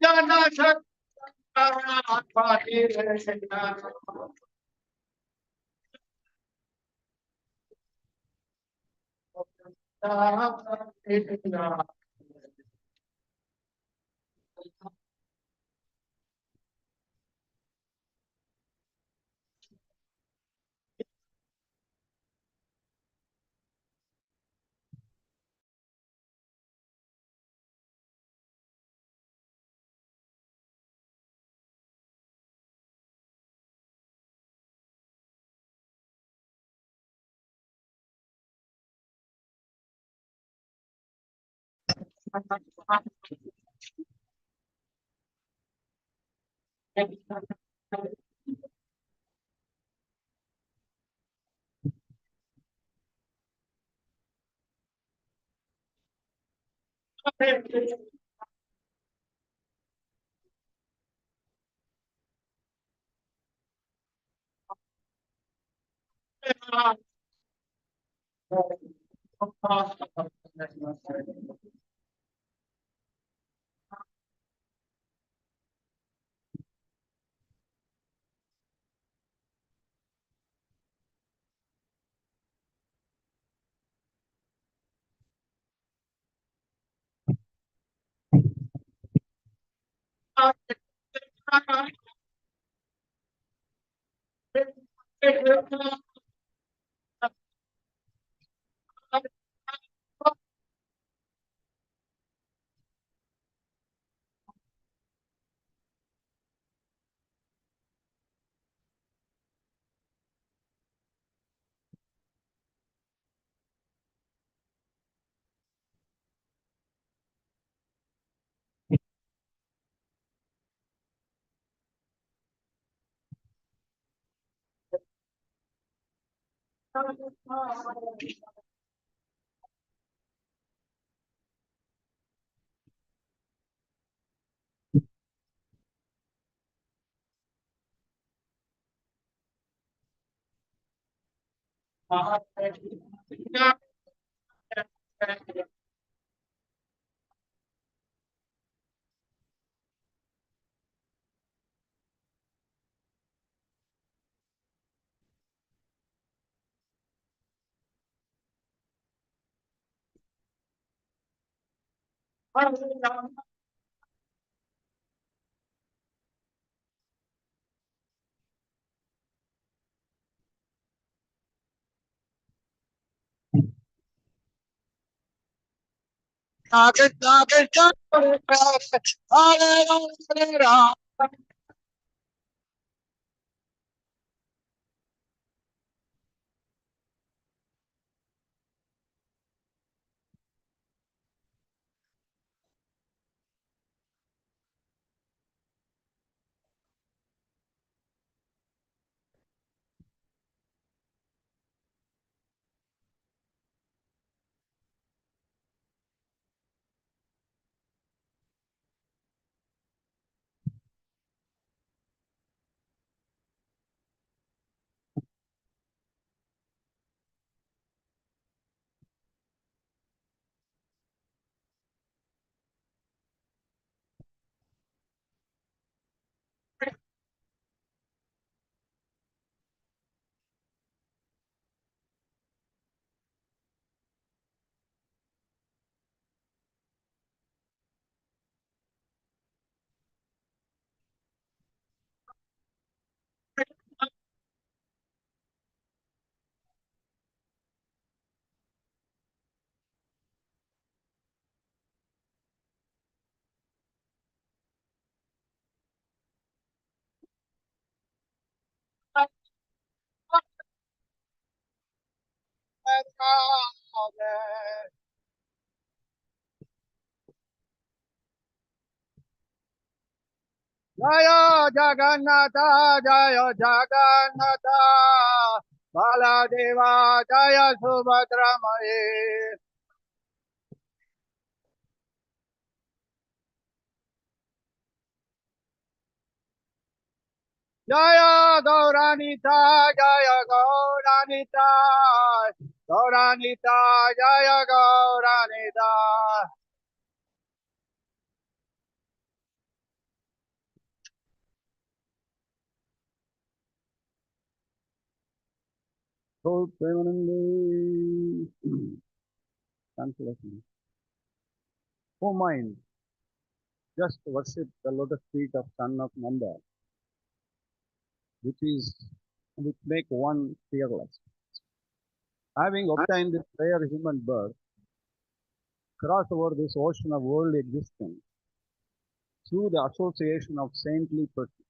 Jana Shakti Jaya Jagannatha, Jaya Jagannatha, Baladeva, Jaya Subhadramaye. Jaya Gauranita, Jaya Gauranita, Gauranita, Jaya Gauranita. So, Premanande, translation. O mind, just worship the lotus feet of son of Nanda, which make one fearless. Having obtained this rare human birth, cross over this ocean of worldly existence through the association of saintly persons,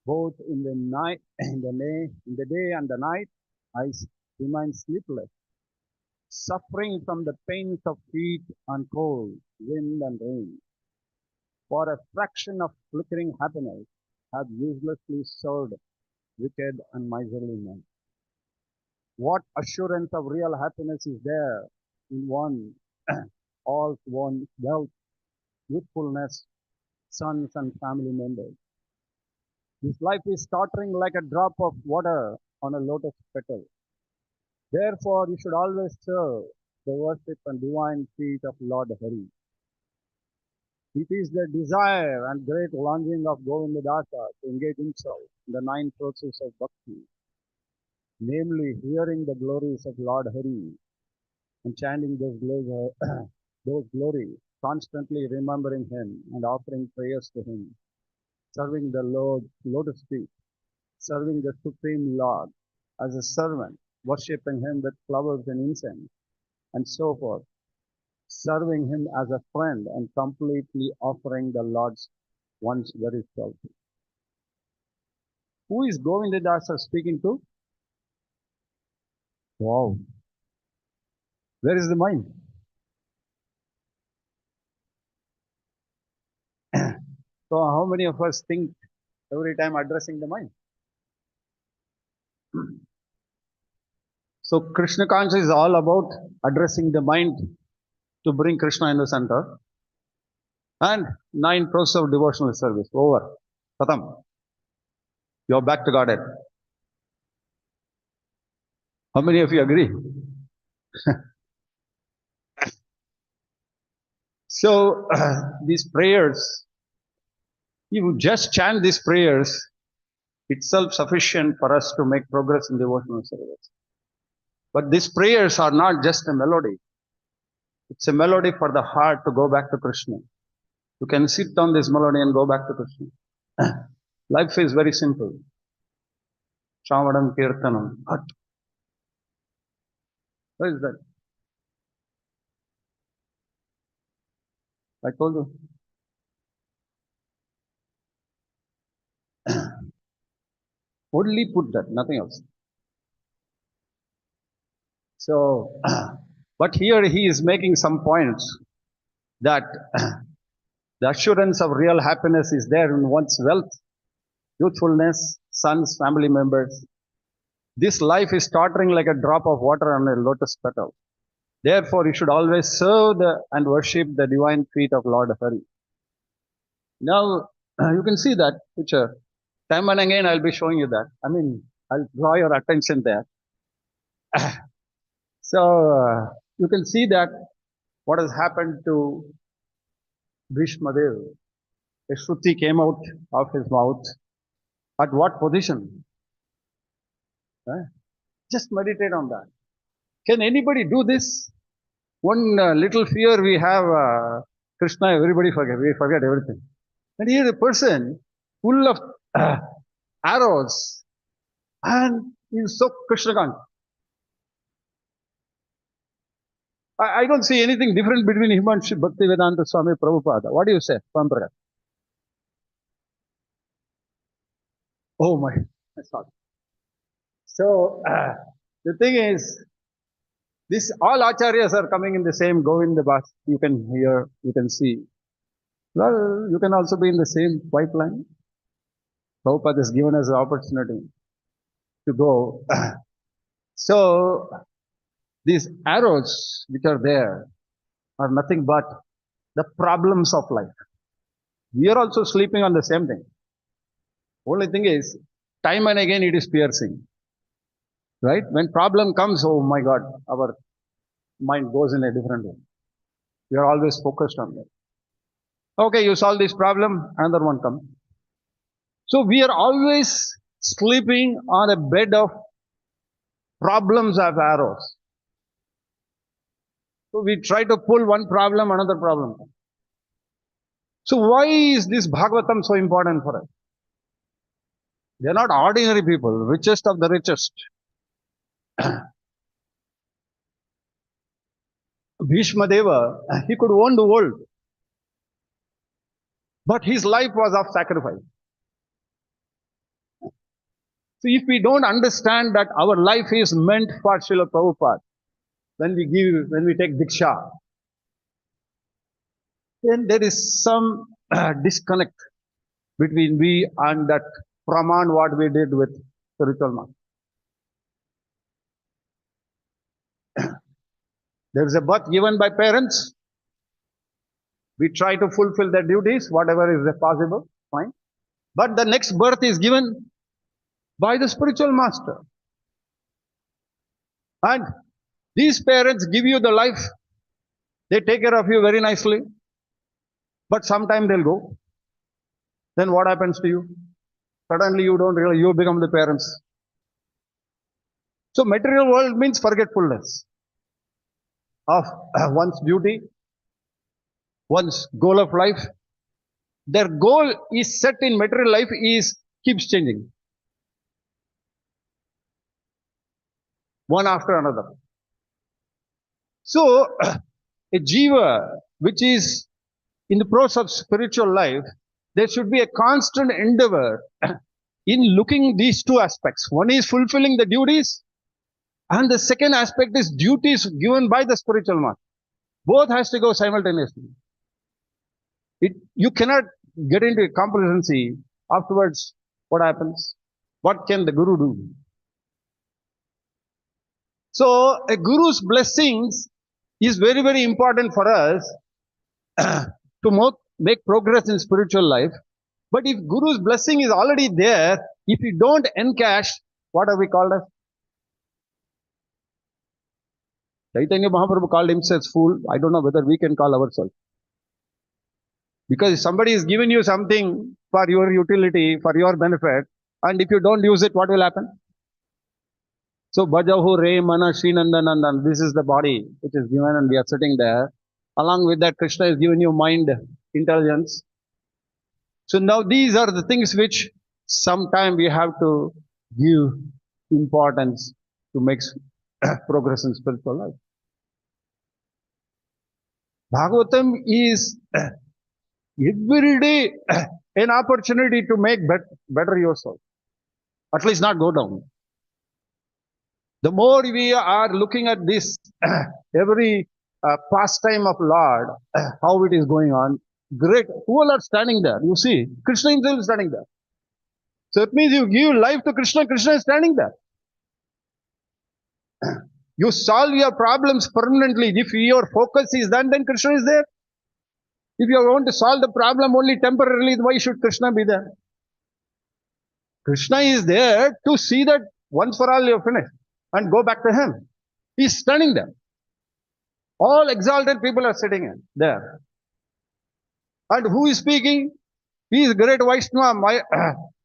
both in the night, in the day and the night, I remain sleepless, suffering from the pains of heat and cold, wind and rain. For a fraction of flickering happiness, have uselessly served wicked and miserly men. What assurance of real happiness is there in one, all one's wealth, youthfulness, sons and family members? This life is tottering like a drop of water on a lotus petal. Therefore, you should always serve the worship and divine feet of Lord Hari. It is the desire and great longing of Govindadasa to engage himself in the nine processes of bhakti, namely hearing the glories of Lord Hari and chanting those glories, those glories, constantly remembering him and offering prayers to him, serving the Lord lotus feet, serving the Supreme Lord as a servant, worshipping him with flowers and incense, and so forth, serving him as a friend and completely offering the Lord's one's very self. Who is Govindadasa speaking to? Wow. Where is the mind? So how many of us think every time addressing the mind? So Krishna consciousness is all about addressing the mind to bring Krishna in the center. And nine process of devotional service. Over. Khatam. You're back to Godhead. How many of you agree? So these prayers, you just chant these prayers, itself sufficient for us to make progress in devotional service. But these prayers are not just a melody. It's a melody for the heart to go back to Krishna. You can sit on this melody and go back to Krishna. Life is very simple. Shravanam Kirtanam. What is that? I told you. Only put that, nothing else. So, but here he is making some points that the assurance of real happiness is there in one's wealth, youthfulness, sons, family members. This life is tottering like a drop of water on a lotus petal. Therefore, you should always serve and worship the divine feet of Lord Hari. Now, you can see that picture. Time and again, I'll be showing you that. I mean, I'll draw your attention there. So, you can see that what has happened to Bhishma Dev. A Shruti came out of his mouth. At what position? Just meditate on that. Can anybody do this? One little fear we have, Krishna, everybody forget. We forget everything. And here a person full of arrows and he's so Krishna conscious. I don't see anything different between him and Bhaktivedanta Swami Prabhupada. What do you say, Swami Prakash? Oh my, sorry. So the thing is, this all acharyas are coming in the same Govinda bus. You can hear, you can see. Well, you can also be in the same pipeline. Prabhupada has given us the opportunity to go. So these arrows which are there are nothing but the problems of life. We are also sleeping on the same thing. Only thing is, time and again it is piercing. Right? When problem comes, oh my God, our mind goes in a different way. We are always focused on that. Okay, you solve this problem, another one comes. So we are always sleeping on a bed of problems as arrows. So we try to pull one problem, another problem. So why is this Bhagavatam so important for us? They're not ordinary people, richest of the richest. Bhishma Deva, he could own the world, but his life was of sacrifice. So if we don't understand that our life is meant for Srila Prabhupada, when we take Diksha, then there is some disconnect between we and that Praman what we did with spiritual master. There is a birth given by parents. We try to fulfill their duties, whatever is possible, fine. But the next birth is given by the spiritual master. And these parents give you the life. They take care of you very nicely. But sometime they'll go. Then what happens to you? Suddenly you don't realize you become the parents. So material world means forgetfulness of one's duty, one's goal of life. Their goal is set in material life is keeps changing. One after another. So a jiva which is in the process of spiritual life, there should be a constant endeavor in looking these two aspects. One is fulfilling the duties, and the second aspect is duties given by the spiritual master. Both has to go simultaneously. You cannot get into a complacency. Afterwards, what happens? What can the guru do? So a guru's blessings is very, very important for us to make progress in spiritual life. But if guru's blessing is already there, if you don't encash, what are we called as? Chaitanya Mahaprabhu called himself fool. I don't know whether we can call ourselves. Because if somebody is giving you something for your utility, for your benefit, and if you don't use it, what will happen? So, Bhajahu Re Mana Srinandanandan, this is the body which is given and we are sitting there. Along with that, Krishna is giving you mind, intelligence. So now these are the things which sometime we have to give importance to make progress in spiritual life. Bhagavatam is every day an opportunity to make better yourself. At least not go down. The more we are looking at this, every pastime of Lord, how it is going on, great. Who all are standing there? You see, Krishna himself is standing there. So it means you give life to Krishna, Krishna is standing there. You solve your problems permanently. If your focus is done, then Krishna is there. If you want to solve the problem only temporarily, why should Krishna be there? Krishna is there to see that once for all you're finished and go back to him. He's standing there. All exalted people are sitting in there. And who is speaking? He is great Vaishnava.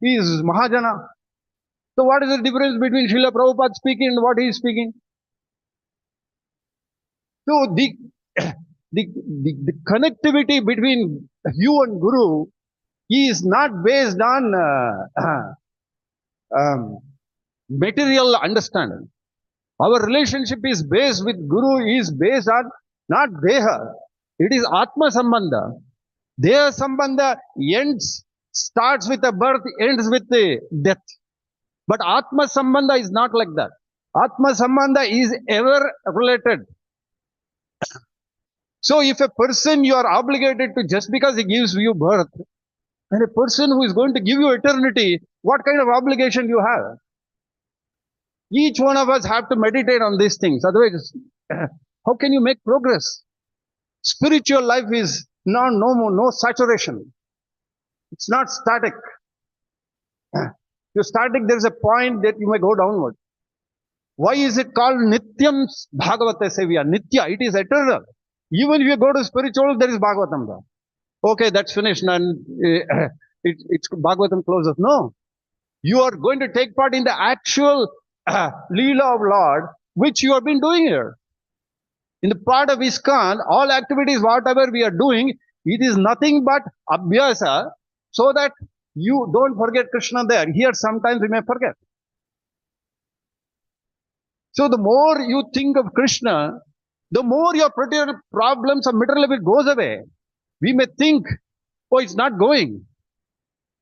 He is Mahajana. So what is the difference between Srila Prabhupada speaking and what he is speaking? So the connectivity between you and Guru is not based on material understanding. Our relationship is based with Guru is based on not Deha. It is Atma Sambandha. Deha Sambandha starts with a birth, ends with a death. But Atma Sambandha is not like that. Atma Sambandha is ever related. So if a person you are obligated to just because he gives you birth, and a person who is going to give you eternity, what kind of obligation you have? Each one of us have to meditate on these things. Otherwise, how can you make progress? Spiritual life is no saturation. It's not static. You're static, there's a point that you may go downward. Why is it called Nityam Bhagavata Sevaya? Nitya, it is eternal. Even if you go to spiritual, there is Bhagavatam there. Okay, that's finished and it's Bhagavatam closes. No. You are going to take part in the actual Leela of Lord, which you have been doing here. In the part of ISKCON, all activities, whatever we are doing, it is nothing but abhyasa, so that you don't forget Krishna there. Here, sometimes we may forget. So the more you think of Krishna, the more your particular problems of material life goes away. We may think, oh, it's not going.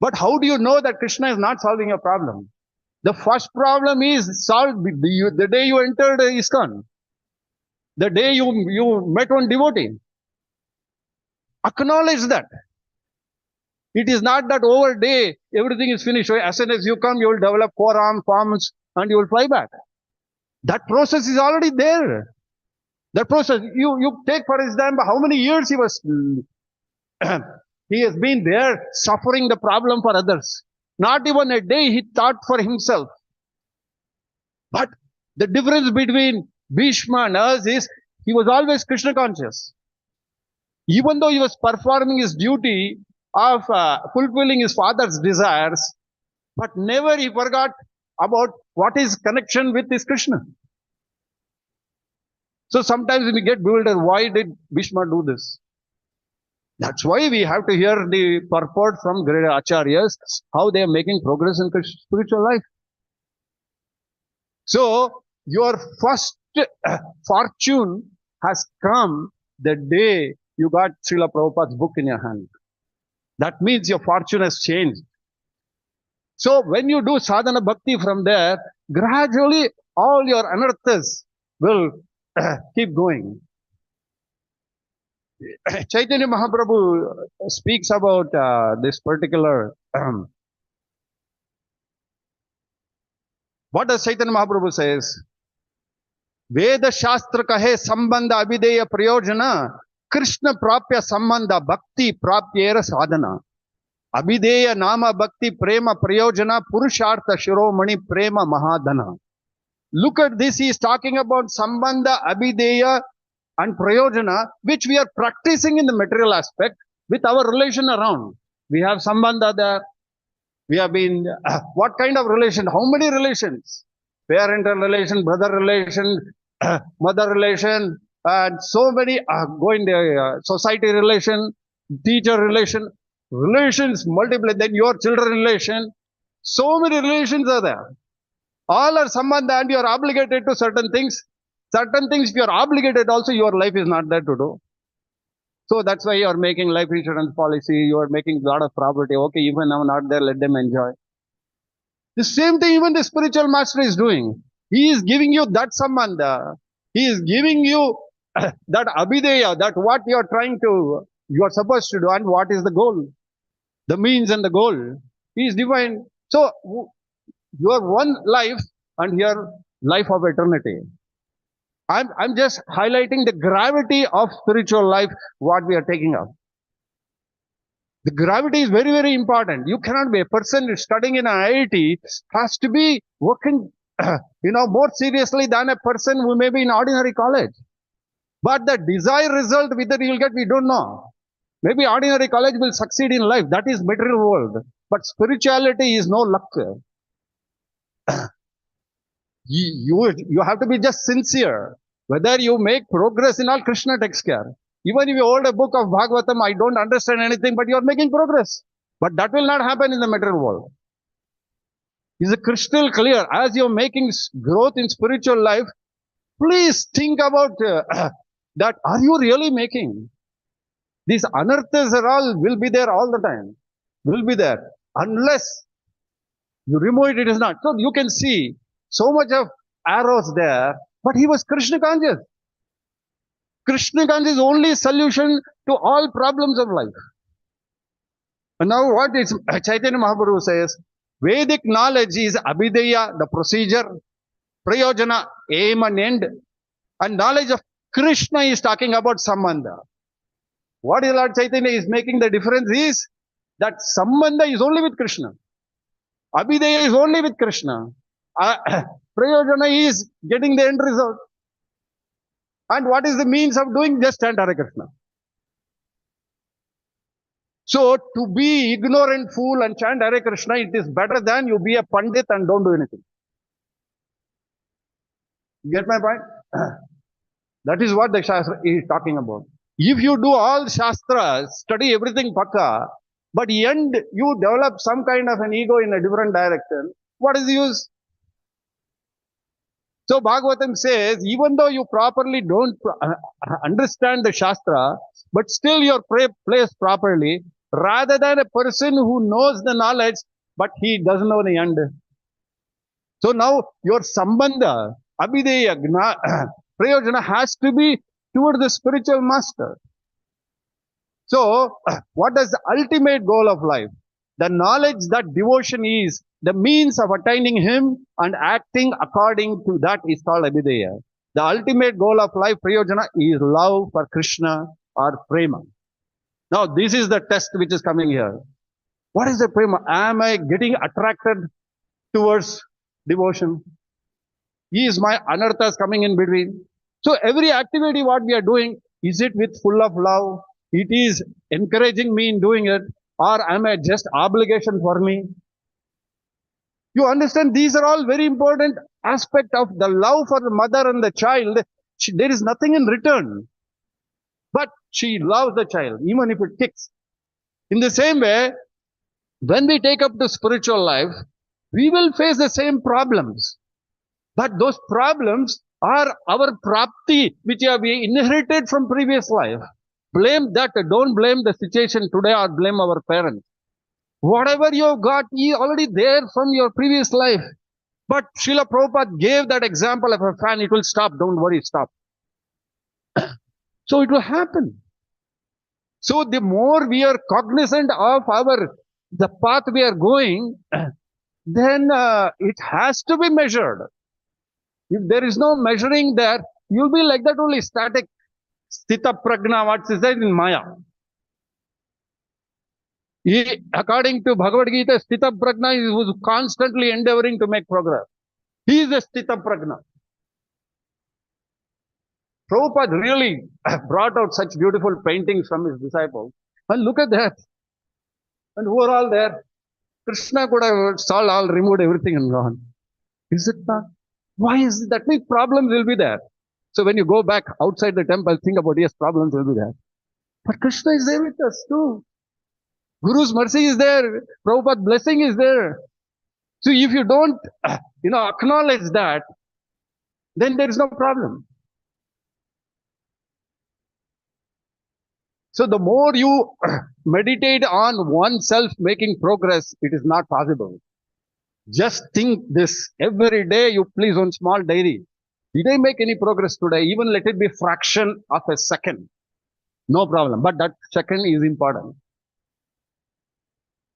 But how do you know that Krishna is not solving your problem? The first problem is solved the day you entered ISKCON. The day you met one devotee. Acknowledge that. It is not that over day everything is finished. As soon as you come, you will develop forearm, palms, and you will fly back. That process is already there. That process, you take for example, how many years he was, he has been there suffering the problem for others. Not even a day he thought for himself. But the difference between Bhishma and us is he was always Krishna conscious. Even though he was performing his duty of fulfilling his father's desires, but never he forgot about what is connection with his Krishna. So sometimes we get bewildered. Why did Bhishma do this? That's why we have to hear the purport from great acharyas, how they are making progress in spiritual life. So your first fortune has come the day you got Srila Prabhupada's book in your hand. That means your fortune has changed. So when you do sadhana bhakti from there, gradually all your anarthas will keep going. Chaitanya Mahaprabhu speaks about this particular. What does Chaitanya Mahaprabhu says? Veda Shastra kahe sambandha abhideya prayojana Krishna prapya sambandha bhakti prapyera sadhana. Abhideya nama bhakti prema prayojana purushartha shiromani prema mahadana. Look at this, he is talking about sambandha, abhideya and prayojana, which we are practicing in the material aspect with our relation around. We have sambandha there. We have been, what kind of relation? How many relations? Parental relation, brother relation, mother relation, and so many going the society relation, teacher relation, relations multiply, then your children relation. So many relations are there. All are sambandha and you are obligated to certain things. Certain things, if you are obligated also, your life is not there to do. So that's why you are making life insurance policy, you are making a lot of property. Okay, even I'm not there, let them enjoy. The same thing even the spiritual master is doing. He is giving you that sambandha. He is giving you that abhideya, that what you are trying to, you are supposed to do and what is the goal. The means and the goal. He is divine. So your one life and your life of eternity. I'm just highlighting the gravity of spiritual life, what we are taking up. The gravity is very, very important. You cannot be a person studying in an IIT has to be working, more seriously than a person who may be in ordinary college. But the desired result whether you will get, we don't know. Maybe ordinary college will succeed in life. That is material world. But spirituality is no luck. You have to be just sincere. Whether you make progress in all, Krishna takes care. Even if you hold a book of Bhagavatam, I don't understand anything, but you are making progress. But that will not happen in the material world. It's crystal clear. As you're making growth in spiritual life, please think about that. Are you really making? These anarthas are all will be there all the time. Will be there. Unless you remove it, it is not. So you can see so much of arrows there, but he was Krishna conscious. Krishna conscious is only solution to all problems of life. And now what is Chaitanya Mahaprabhu says, Vedic knowledge is abhideya, the procedure, prayojana, aim and end, and knowledge of Krishna is talking about sambandha. What is Lord Chaitanya is making the difference is that sambandha is only with Krishna. Abhideya is only with Krishna. Prayojana is getting the end result. And what is the means of doing? Just chant Hare Krishna. So to be ignorant fool and chant Hare Krishna, it is better than you be a pandit and don't do anything. Get my point? That is what the Shastra is talking about. If you do all Shastras, study everything Pakka, but end you develop some kind of an ego in a different direction, what is the use? So Bhagavatam says, even though you properly don't understand the Shastra, but still you're placed properly, rather than a person who knows the knowledge, but he doesn't know the end. So now your sambandha, abhideya, prayojana has to be toward the spiritual master. So what is the ultimate goal of life? The knowledge that devotion is the means of attaining him and acting according to that is called abhideya. The ultimate goal of life, prayojana, is love for Krishna or prema. Now this is the test which is coming here. What is the prema? Am I getting attracted towards devotion? Is my anarthas coming in between? So every activity what we are doing, is it with full of love? It is encouraging me in doing it, or am I just obligation for me? You understand, these are all very important aspect of the love for the mother and the child. There is nothing in return, but she loves the child, even if it kicks. In the same way, when we take up the spiritual life, we will face the same problems. But those problems are our prapti, which have been inherited from previous life. Blame that. Don't blame the situation today or blame our parents. Whatever you have got is already there from your previous life. But Srila Prabhupada gave that example of a fan. It will stop. Don't worry, stop. So it will happen. So the more we are cognizant of the path we are going, then it has to be measured. If there is no measuring there, you'll be like that only, static. Sthita pragna, what is that in Maya? According to Bhagavad Gita, Sthita pragna is who's constantly endeavoring to make progress. He is a Sthita pragna. Prabhupada really brought out such beautiful paintings from his disciples. And look at that. And who are all there? Krishna could have solved all, removed everything and gone. Is it not? Why is it? That means problems will be there. So when you go back outside the temple, think about, yes, problems will be there. But Krishna is there with us too. Guru's mercy is there. Prabhupada's blessing is there. So if you don't, acknowledge that, then there is no problem. So the more you meditate on oneself making progress, it is not possible. Just think this every day. You please one small diary. Did I make any progress today? Even let it be fraction of a second. No problem. But that second is important.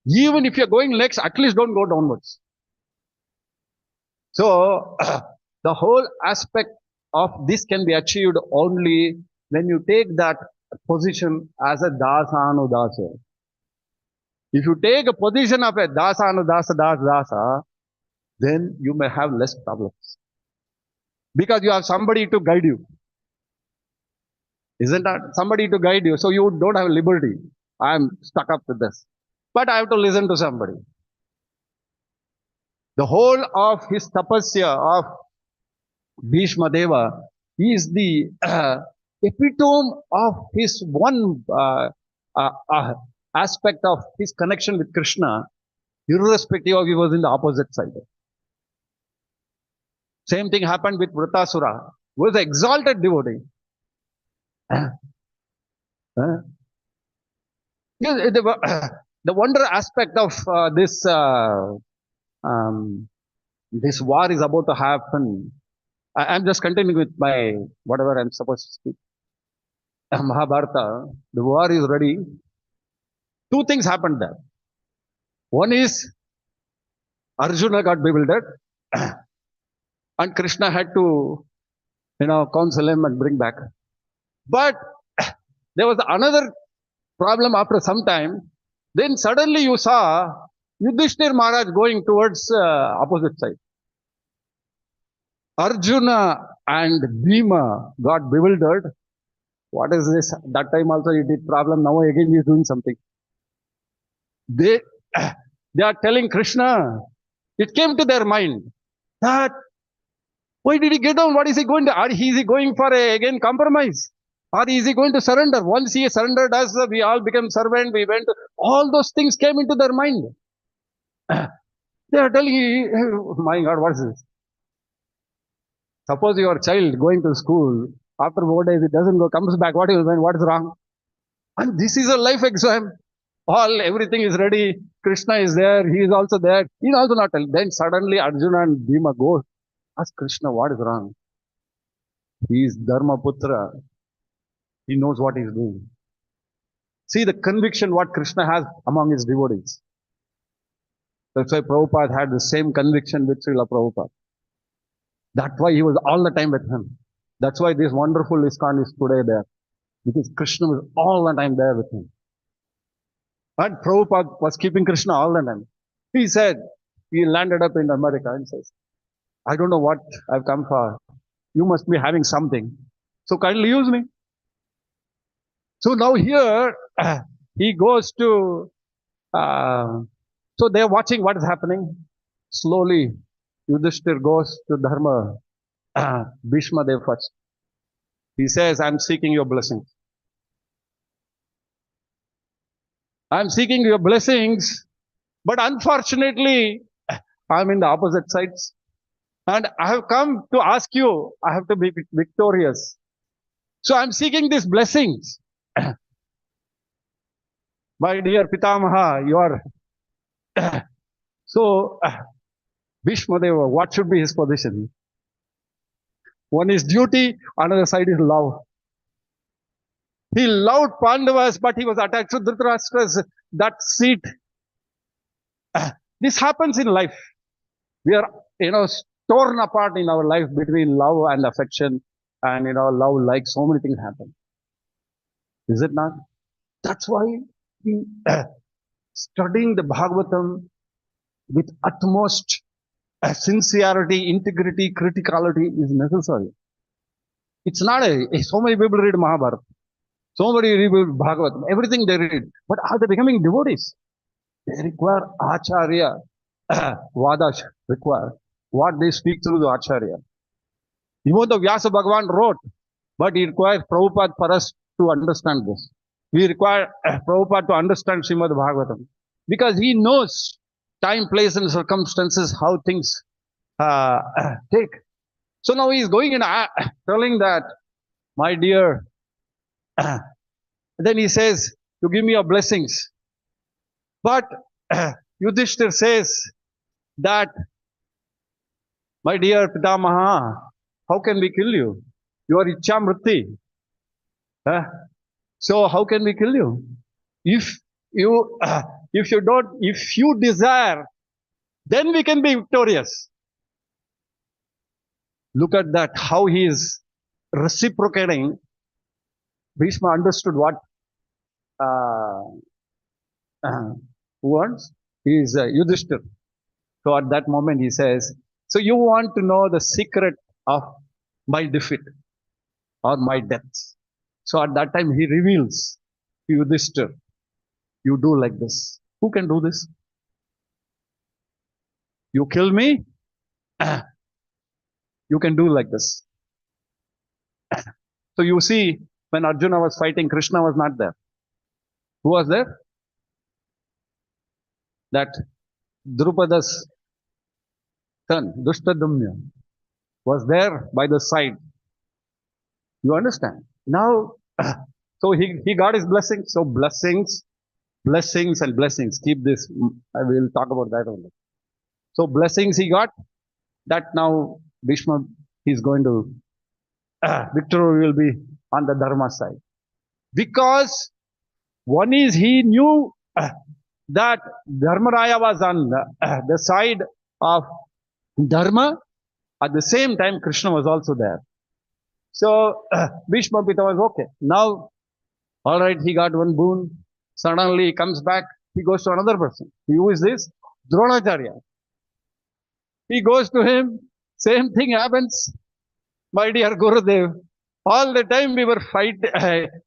Even if you're going next, at least don't go downwards. So the whole aspect of this can be achieved only when you take that position as a dasanudasa. If you take a position of a dasanudasa, then you may have less problems. Because you have somebody to guide you. Isn't that? Somebody to guide you. So you don't have liberty. I'm stuck up with this. But I have to listen to somebody. The whole of his tapasya of Bhishma Deva is the epitome of his one aspect of his connection with Krishna, irrespective of he was in the opposite side. Same thing happened with Vritasura, who was an exalted devotee. The wonder aspect of this war is about to happen. I'm just continuing with my whatever I'm supposed to speak. Mahabharata, the war is ready. Two things happened there. One is Arjuna got bewildered, and Krishna had to, counsel him and bring back. But there was another problem after some time. Then suddenly you saw Yudhishthir Maharaj going towards opposite side. Arjuna and Bhima got bewildered. What is this? That time also he did problem. Now again he is doing something. They are telling Krishna. It came to their mind that Why did he get down? What is he going to? Is he going for again compromise? Or is he going to surrender? Once he surrendered us, we all became servant. We went. All those things came into their mind. They are telling you, my God, what is this? Suppose your child going to school, after 4 days it doesn't go, comes back, what is what is wrong? And this is a life exam. Everything is ready. Krishna is there. He is also there. He is also not telling. Then suddenly Arjuna and Bhima go, ask Krishna, what is wrong? He is Dharma Putra. He knows what he is doing. See the conviction what Krishna has among his devotees. That's why Prabhupada had the same conviction with Srila Prabhupada. That's why he was all the time with him. That's why this wonderful ISKCON is today there. Because Krishna was all the time there with him. And Prabhupada was keeping Krishna all the time. He said, he landed up in America and says, I don't know what I've come for. You must be having something. So kindly use me. So now here, he goes to, so they're watching what is happening. Slowly, Yudhishthir goes to Dharma, Bhishma Dev first. He says, I'm seeking your blessings. I'm seeking your blessings, but unfortunately, I'm in the opposite sides. And I have come to ask you, I have to be victorious. So I'm seeking these blessings. My dear Pitamaha, you are. So, Bhishma Deva, what should be his position? One is duty, another side is love. He loved Pandavas, but he was attached to Dhritarashtra's that seat. This happens in life. We are, torn apart in our life between love and affection, and love, like so many things happen. Is it not? That's why studying the Bhagavatam with utmost sincerity, integrity, criticality is necessary. It's not so many people read Mahabharata, so many read Bhagavatam, everything they read, but are they becoming devotees? They require Acharya, Vadash require what they speak through the Acharya. Even though Vyasa Bhagavan wrote, but it requires Prabhupada for us to understand this. We require Prabhupada to understand Srimad Bhagavatam because he knows time, place, and circumstances, how things take. So now he is going and telling that, my dear, then he says, you give me your blessings. But Yudhishthir says that, my dear Pitamaha, how can we kill you? You are Ichamritti. So how can we kill you? If you desire, then we can be victorious. Look at that, how he is reciprocating. Bhishma understood what who wants? He is Yudhishthir. So at that moment he says, so you want to know the secret of my defeat or my death. So at that time he reveals to Yudhishthir, you do like this. Who can do this? You kill me, you can do like this. So you see, when Arjuna was fighting, Krishna was not there. Who was there? That Drupada's son, Dushtadumna, was there by the side. You understand? Now, so he got his blessings. So blessings and blessings. Keep this. I will talk about that only. So blessings he got. That now Bhishma, he's going to, victory will be on the Dharma side. Because one is he knew that Dharmaraya was on the side of Dharma. At the same time, Krishna was also there. So Bhishma Pita was okay. Now, all right, he got one boon. Suddenly he comes back. He goes to another person. Who is this? Dronacharya. He goes to him. Same thing happens. My dear Gurudev, all the time we were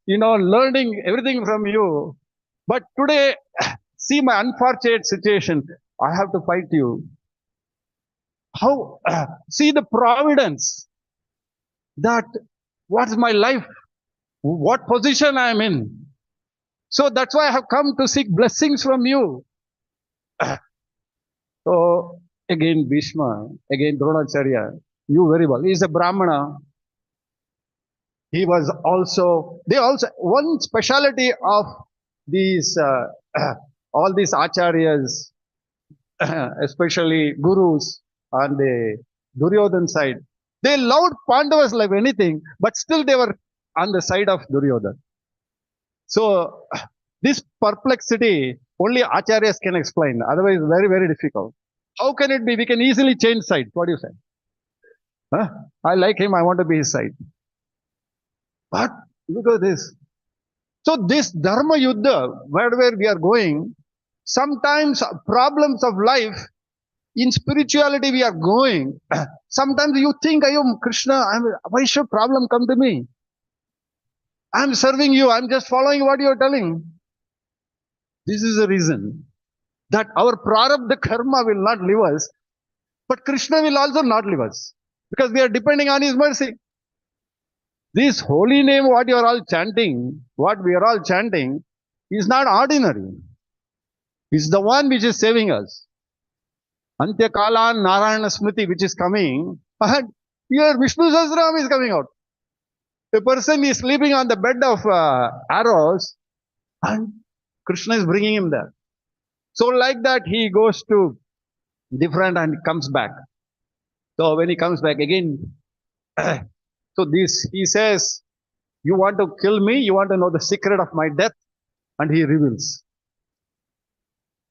learning everything from you. But today, see my unfortunate situation. I have to fight you. How, see the providence that what's my life, what position I am in. So that's why I have come to seek blessings from you. So again Bhishma, again Dronacharya, you very well. He is a Brahmana. He was also, they also, one speciality of these, all these acharyas, especially gurus on the Duryodhan side, they loved Pandavas like anything, but still they were on the side of Duryodhan. So this perplexity only acharyas can explain. Otherwise, very, very difficult. How can it be? We can easily change sides. What do you say? Huh? I like him. I want to be his side. But look at this. So this Dharma Yuddha, wherever we are going, sometimes problems of life, in spirituality we are going, sometimes you think, I am Krishna, why should problem come to me? I'm serving you, I'm just following what you are telling. This is the reason that our prarabdha karma will not leave us, but Krishna will also not leave us, because we are depending on his mercy. This holy name, what you are all chanting, what we are all chanting, is not ordinary. It's the one which is saving us. Antyakalan Narayana Smriti, which is coming, and here Vishnu Sahasranam is coming out. A person is sleeping on the bed of arrows, and Krishna is bringing him there. So like that, he goes to different and comes back. So when he comes back again, so this, he says, you want to kill me? You want to know the secret of my death? And he reveals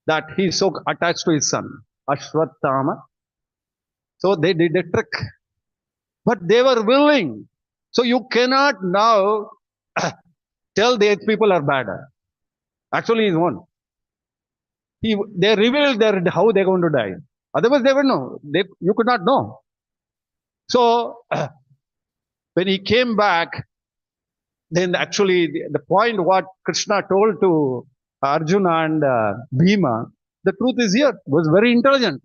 that he is so attached to his son, Ashwatthama. So they did a trick, but they were willing. So you cannot now tell the people are bad. Actually, he's one. They revealed how they're going to die. Otherwise, they would know. You could not know. So when he came back, then actually the point what Krishna told to Arjuna and Bhima, the truth is here, was very intelligent.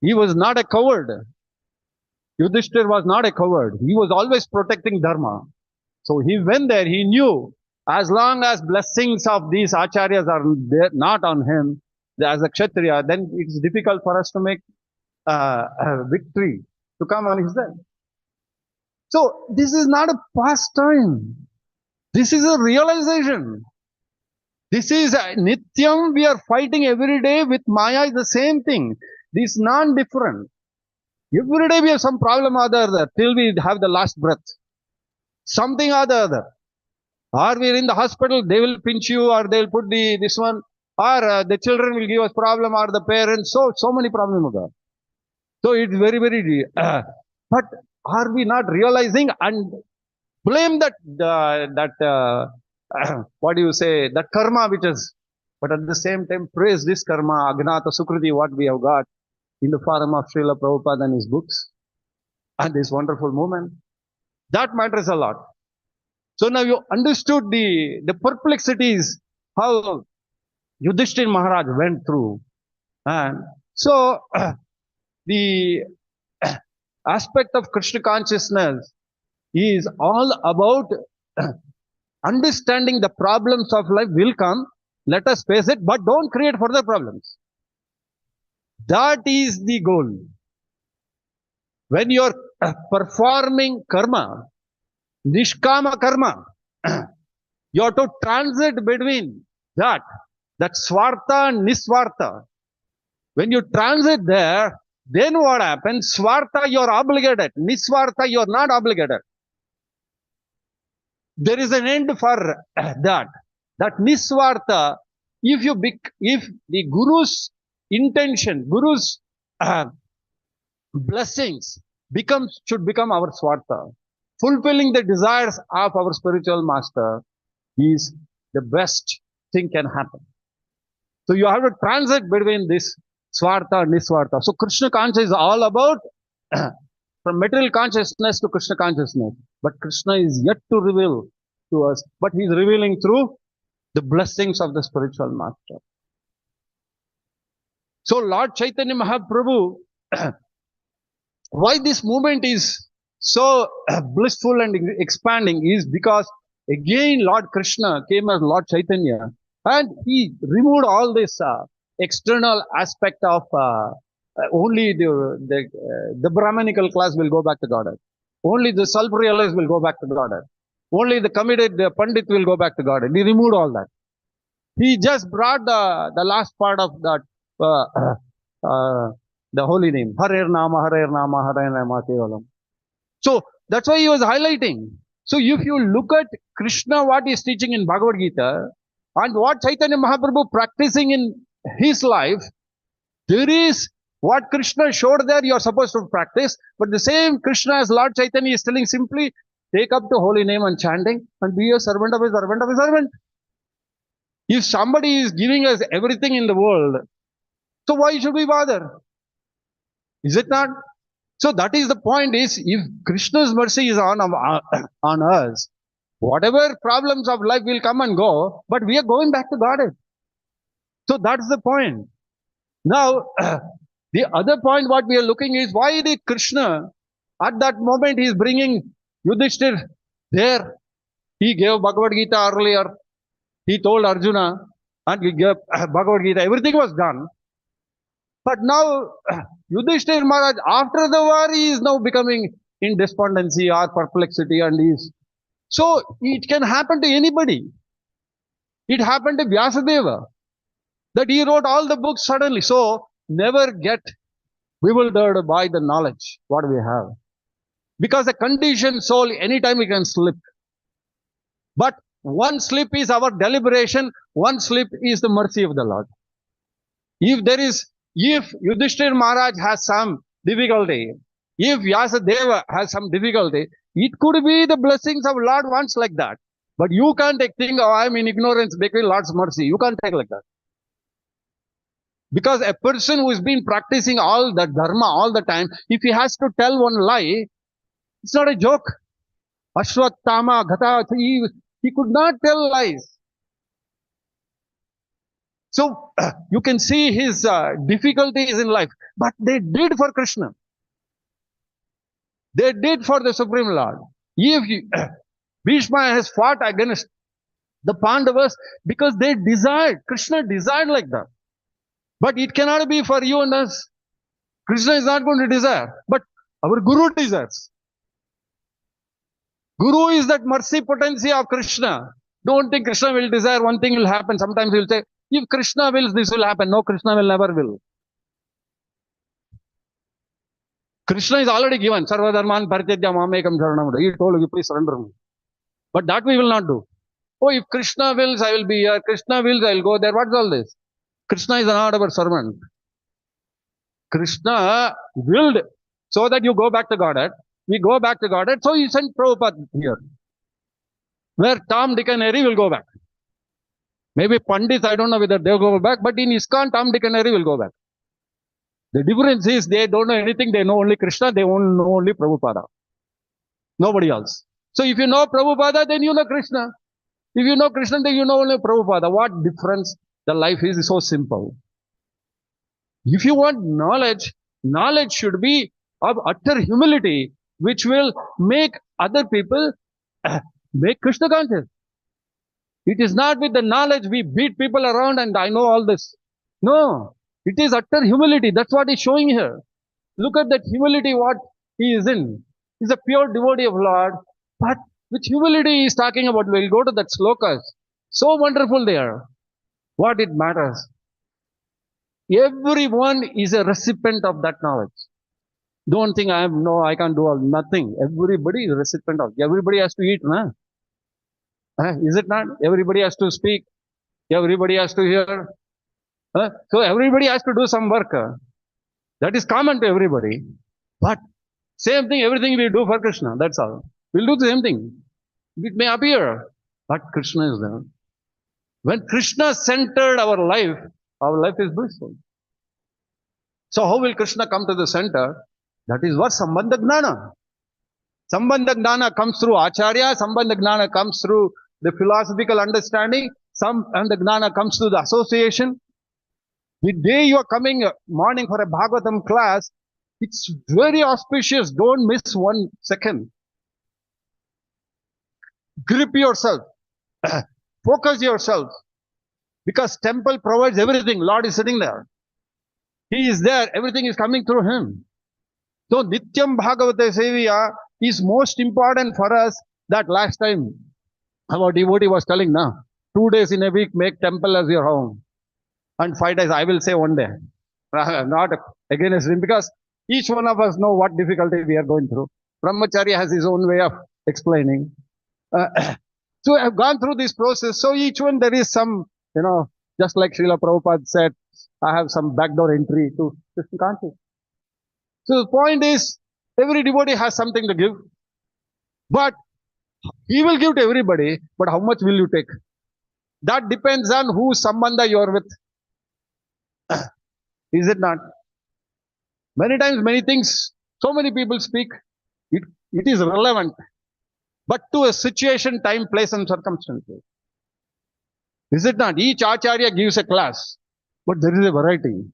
He was not a coward. Yudhishthir was not a coward. He was always protecting Dharma. So he went there, he knew as long as blessings of these acharyas are there, not on him, as a Kshatriya, then it's difficult for us to make a victory to come on his side. So this is not a pastime. This is a realization. This is Nityam. We are fighting every day with Maya is the same thing. This is non-different. Every day we have some problem or the other till we have the last breath. Something or the other. Or we are in the hospital, they will pinch you or they will put this one. Or the children will give us problem or the parents. So many problems are there. So it's very, very, but are we not realizing and blame that, what do you say, that karma which is, but at the same time praise this karma, Agnata Sukriti, what we have got in the form of Srila Prabhupada and his books and this wonderful movement. That matters a lot. So now you understood the perplexities, how Yudhishthir Maharaj went through. And so the aspect of Krishna consciousness is all about understanding the problems of life will come. Let us face it, but don't create further problems. That is the goal. When you are performing karma, nishkama karma, you have to transit between that swartha and niswartha. When you transit there, then what happens? Swartha, you are obligated. Niswartha, you are not obligated. There is an end for that. That niswartha, if the Guru's intention, Guru's blessings should become our swartha. Fulfilling the desires of our spiritual master is the best thing can happen. So you have to transit between this swartha and niswartha. So Krishna consciousness is all about from material consciousness to Krishna consciousness. But Krishna is yet to reveal to us. But he is revealing through the blessings of the spiritual master. So Lord Chaitanya Mahaprabhu Why this movement is so blissful and expanding is because again Lord Krishna came as Lord Chaitanya and he removed all this external aspect of only the Brahmanical class will go back to Godhead. Only the self-realized will go back to Godhead. Only the committed the Pandit will go back to Godhead. He removed all that. He just brought the last part of that the holy name. Harer Nama, Harer Nama, Harer Nama Kevalam. So that's why he was highlighting. So if you look at Krishna, what he is teaching in Bhagavad Gita, and what Chaitanya Mahaprabhu practicing in his life, there is what Krishna showed there you are supposed to practice, but the same Krishna as Lord Chaitanya is telling simply, take up the holy name and chanting and be a servant of a servant of a servant. If somebody is giving us everything in the world, so why should we bother? Is it not? So that is the point is, if Krishna's mercy is on us, whatever problems of life will come and go, but we are going back to Godhead. So that's the point. Now, the other point what we are looking is, why did Krishna, at that moment he is bringing Yudhishthir there. He gave Bhagavad Gita earlier. He told Arjuna and he gave Bhagavad Gita. Everything was done. But now, Yudhishthir Maharaj, after the war, he is now becoming in despondency or perplexity and is. So, it can happen to anybody. It happened to Vyasadeva. That he wrote all the books suddenly. So, never get bewildered by the knowledge, what we have. Because a conditioned soul, anytime we can slip. But one slip is our deliberation, one slip is the mercy of the Lord. If Yudhishthir Maharaj has some difficulty, if Vyasadeva has some difficulty, it could be the blessings of Lord wants like that. But you can't think, oh, I'm in ignorance, because Lord's mercy. You can't take like that. Because a person who has been practicing all the dharma all the time, if he has to tell one lie, it's not a joke. Ashwatthama, Gata, he could not tell lies. So you can see his difficulties in life. But they did for Krishna. They did for the Supreme Lord. If Bhishma has fought against the Pandavas because they desired, Krishna desired like that. But it cannot be for you and us. Krishna is not going to desire. But our Guru desires. Guru is that mercy potency of Krishna. Don't think Krishna will desire one thing will happen. Sometimes he will say, if Krishna wills, this will happen. No, Krishna will never will. Krishna is already given. Sarva dharman parityaja mamekam sharanam. He told you, please surrender me. But that we will not do. Oh, if Krishna wills, I will be here. Krishna wills, I will go there. What's all this? Krishna is not our servant. Krishna willed so that you go back to Godhead. We go back to Godhead. So he sent Prabhupada here. Where Tom, Dick and Harry will go back. Maybe Pandits, I don't know whether they'll go back. But in ISKCON, Tom, Dick and Harry will go back. The difference is they don't know anything. They know only Krishna. They know only Prabhupada. Nobody else. So if you know Prabhupada, then you know Krishna. If you know Krishna, then you know only Prabhupada. What difference? The life is so simple. If you want knowledge, knowledge should be of utter humility, which will make other people make Krishna conscious. It is not with the knowledge we beat people around and I know all this. No, it is utter humility. That's what he's showing here. Look at that humility, what he is in. He's a pure devotee of Lord, but with humility he's talking about. We'll go to that slokas. So wonderful there. What it matters. Everyone is a recipient of that knowledge. Don't think I can't do all nothing. Everybody is a recipient of. Everybody has to eat, na? Is it not? Everybody has to speak. Everybody has to hear. So everybody has to do some work. That is common to everybody. But same thing, everything we do for Krishna. That's all. We'll do the same thing. It may appear, but Krishna is there. When Krishna centered our life is blissful. So how will Krishna come to the center? That is what Sambandha Gnana. Sambandha Gnana comes through Acharya, Sambandha Gnana comes through the philosophical understanding, and the Gnana comes through the association. The day you are coming morning for a Bhagavatam class, It's very auspicious. Don't miss 1 second. Grip yourself. Focus yourself. Because temple provides everything. Lord is sitting there. He is there. Everything is coming through him. So Nityam Bhagavata Sevaya is most important for us. That last time our devotee was telling now, 2 days in a week make temple as your home. And 5 days, I will say 1 day. Not against him, because each one of us know what difficulty we are going through. Brahmacharya has his own way of explaining. So I've gone through this process. So each one there is some, just like Srila Prabhupada said, I have some backdoor entry to Krishna consciousness. So the point is, every devotee has something to give, but he will give to everybody, but how much will you take? That depends on who sambandha you are with. Is it not? Many times, many things, so many people speak, it is relevant, but to a situation, time, place, and circumstances. Is it not? Each acharya gives a class, but there is a variety.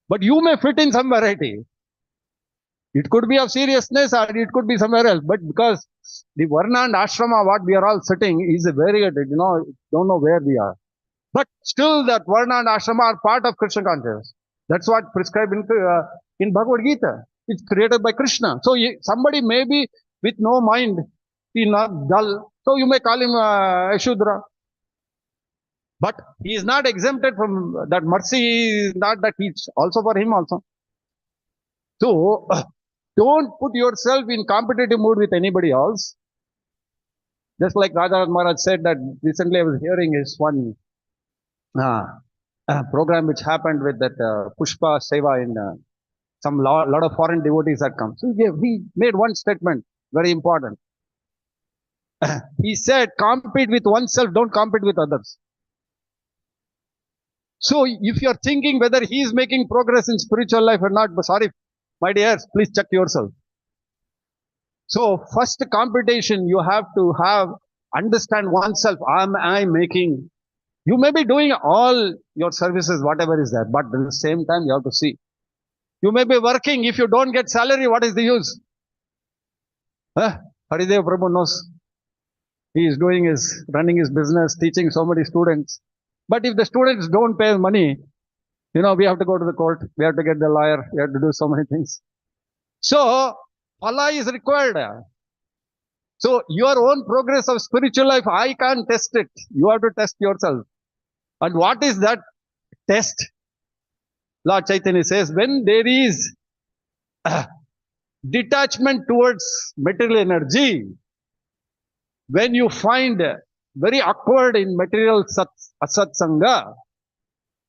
But you may fit in some variety. It could be of seriousness or it could be somewhere else. But because the Varna and Ashrama, what we are all sitting, is a variegated, don't know where we are. But still that Varna and Ashrama are part of Krishna consciousness. That's what prescribed in Bhagavad Gita. It's created by Krishna. So somebody may be with no mind, he's not dull. So you may call him Ashudra. But he is not exempted from that mercy, is not that it's also for him also. So don't put yourself in competitive mood with anybody else. Just like Raja Maharaj said that recently I was hearing his one program which happened with that Pushpa Seva in some lot of foreign devotees had come. So he made one statement, very important. He said, compete with oneself, don't compete with others. So if you're thinking whether he is making progress in spiritual life or not, but sorry, my dears, please check yourself. So first competition you have to understand oneself. Am I making? You may be doing all your services, whatever is there, but at the same time you have to see. You may be working. If you don't get salary, what is the use? Haridev Prabhu knows. He is running his business, teaching so many students. But if the students don't pay money, we have to go to the court. We have to get the lawyer. We have to do so many things. So, phala is required. So, your own progress of spiritual life, I can't test it. You have to test yourself. And what is that test? Lord Chaitanya says, when there is detachment towards material energy, when you find very awkward in material asatsanga,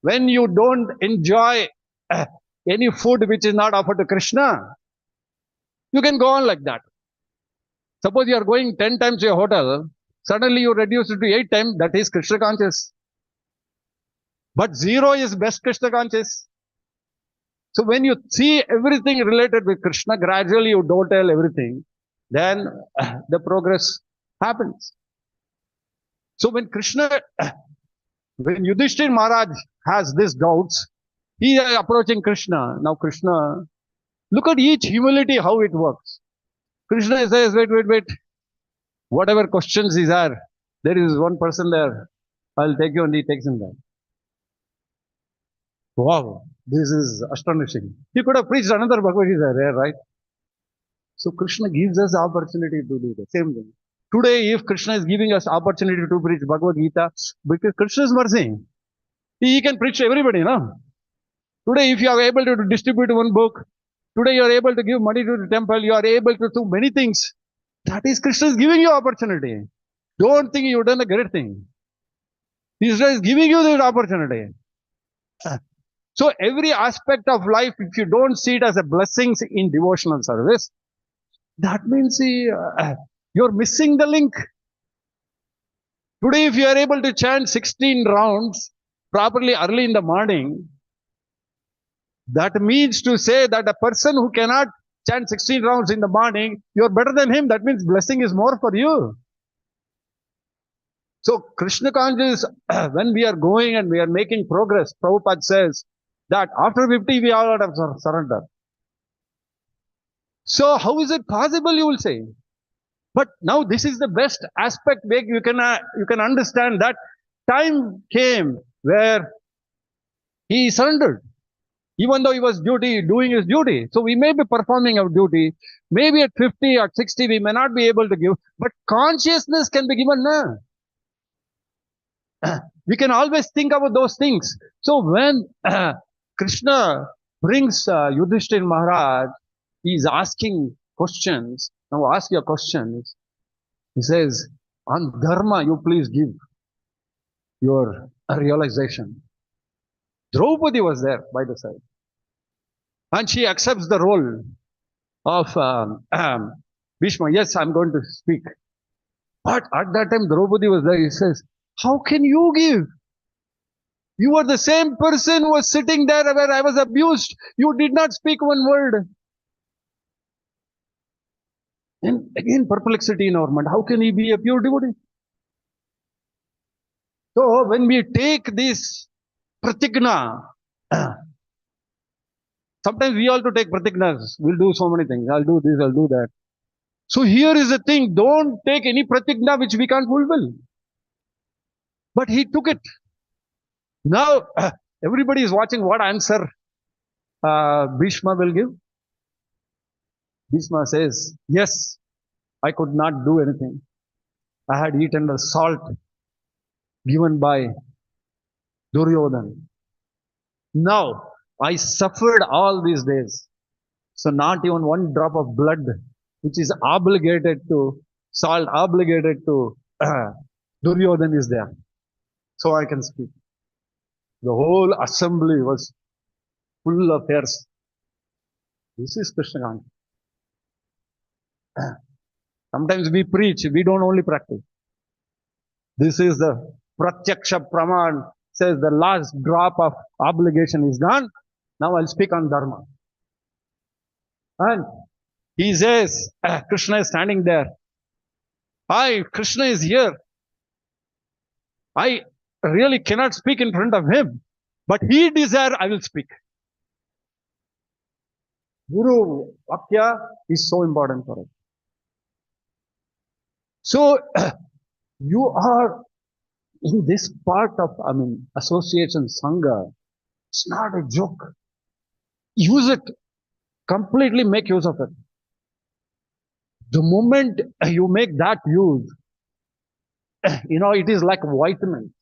when you don't enjoy any food which is not offered to Krishna, you can go on like that. Suppose you are going 10 times to a hotel, suddenly you reduce it to 8 times, that is Krishna conscious. But 0 is best Krishna conscious. So when you see everything related with Krishna, gradually you don't tell everything, then the progress happens. So when Yudhishthir Maharaj has these doubts, he is approaching Krishna. Now Krishna, look at each humility, how it works. Krishna says, wait. Whatever questions is there is one person there. I'll take you, and he takes him there. Wow, this is astonishing. He could have preached another Bhagavad Gita there, right? So Krishna gives us the opportunity to do the same thing. Today, if Krishna is giving us opportunity to preach Bhagavad Gita, because Krishna is mercy, he can preach to everybody, no? Today, if you are able to distribute one book, today you are able to give money to the temple, you are able to do many things. That is Krishna is giving you opportunity. Don't think you've done a great thing. Krishna is giving you this opportunity. So every aspect of life, if you don't see it as a blessings in devotional service, that means you're missing the link. Today, if you are able to chant 16 rounds properly early in the morning, that means to say that a person who cannot chant 16 rounds in the morning, you're better than him. That means blessing is more for you. So Krishna consciousness, when we are going and we are making progress, Prabhupada says that after 50 we all have to surrender. So how is it possible, you will say? But now this is the best aspect where you can understand that time came where he surrendered. Even though he was doing his duty. So we may be performing our duty. Maybe at 50 or 60, we may not be able to give, but consciousness can be given now. We can always think about those things. So when Krishna brings Yudhishthir Maharaj, he's asking questions. Now ask your questions. He says, on dharma, you please give your realization. Draupadi was there by the side. And she accepts the role of Bhishma. Yes, I'm going to speak. But at that time, Draupadi was there. He says, how can you give? You were the same person who was sitting there where I was abused. You did not speak one word. And again, perplexity in our mind. How can he be a pure devotee? So when we take this pratigna, sometimes we also take pratignas. We'll do so many things. I'll do this, I'll do that. So here is the thing. Don't take any pratigna which we can't fulfill. But he took it. Now, everybody is watching what answer Bhishma will give. Bhishma says, yes, I could not do anything. I had eaten the salt given by Duryodhana. Now, I suffered all these days. So not even one drop of blood, which is obligated to salt, obligated to Duryodhana is there. So I can speak. The whole assembly was full of hairs. This is Krishna consciousness. Sometimes we preach, we don't only practice. This is the Pratyaksha Praman, says the last drop of obligation is gone. Now I'll speak on Dharma. And he says, Krishna is standing there. Krishna is here. I really cannot speak in front of him, but he desire I will speak. Guru Vakya is so important for us. So you are in this part of, association, Sangha. It's not a joke. Use it. Completely make use of it. The moment you make that use, it is like vitamin.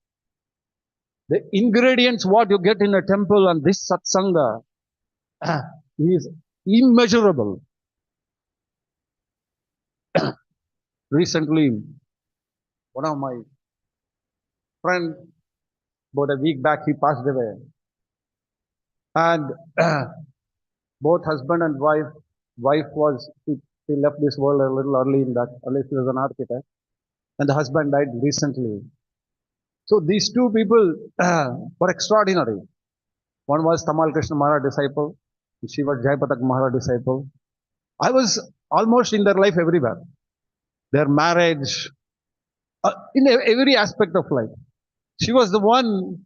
The ingredients, what you get in a temple and this satsanga is immeasurable. Recently, one of my friends, about a week back, he passed away. And both husband and wife she left this world a little early in that, unless she was an architect. And the husband died recently. So these two people were extraordinary. One was Tamal Krishna Maharaj disciple. She was Jaipatak Maharaj disciple. I was almost in their life everywhere. Their marriage, in every aspect of life. She was the one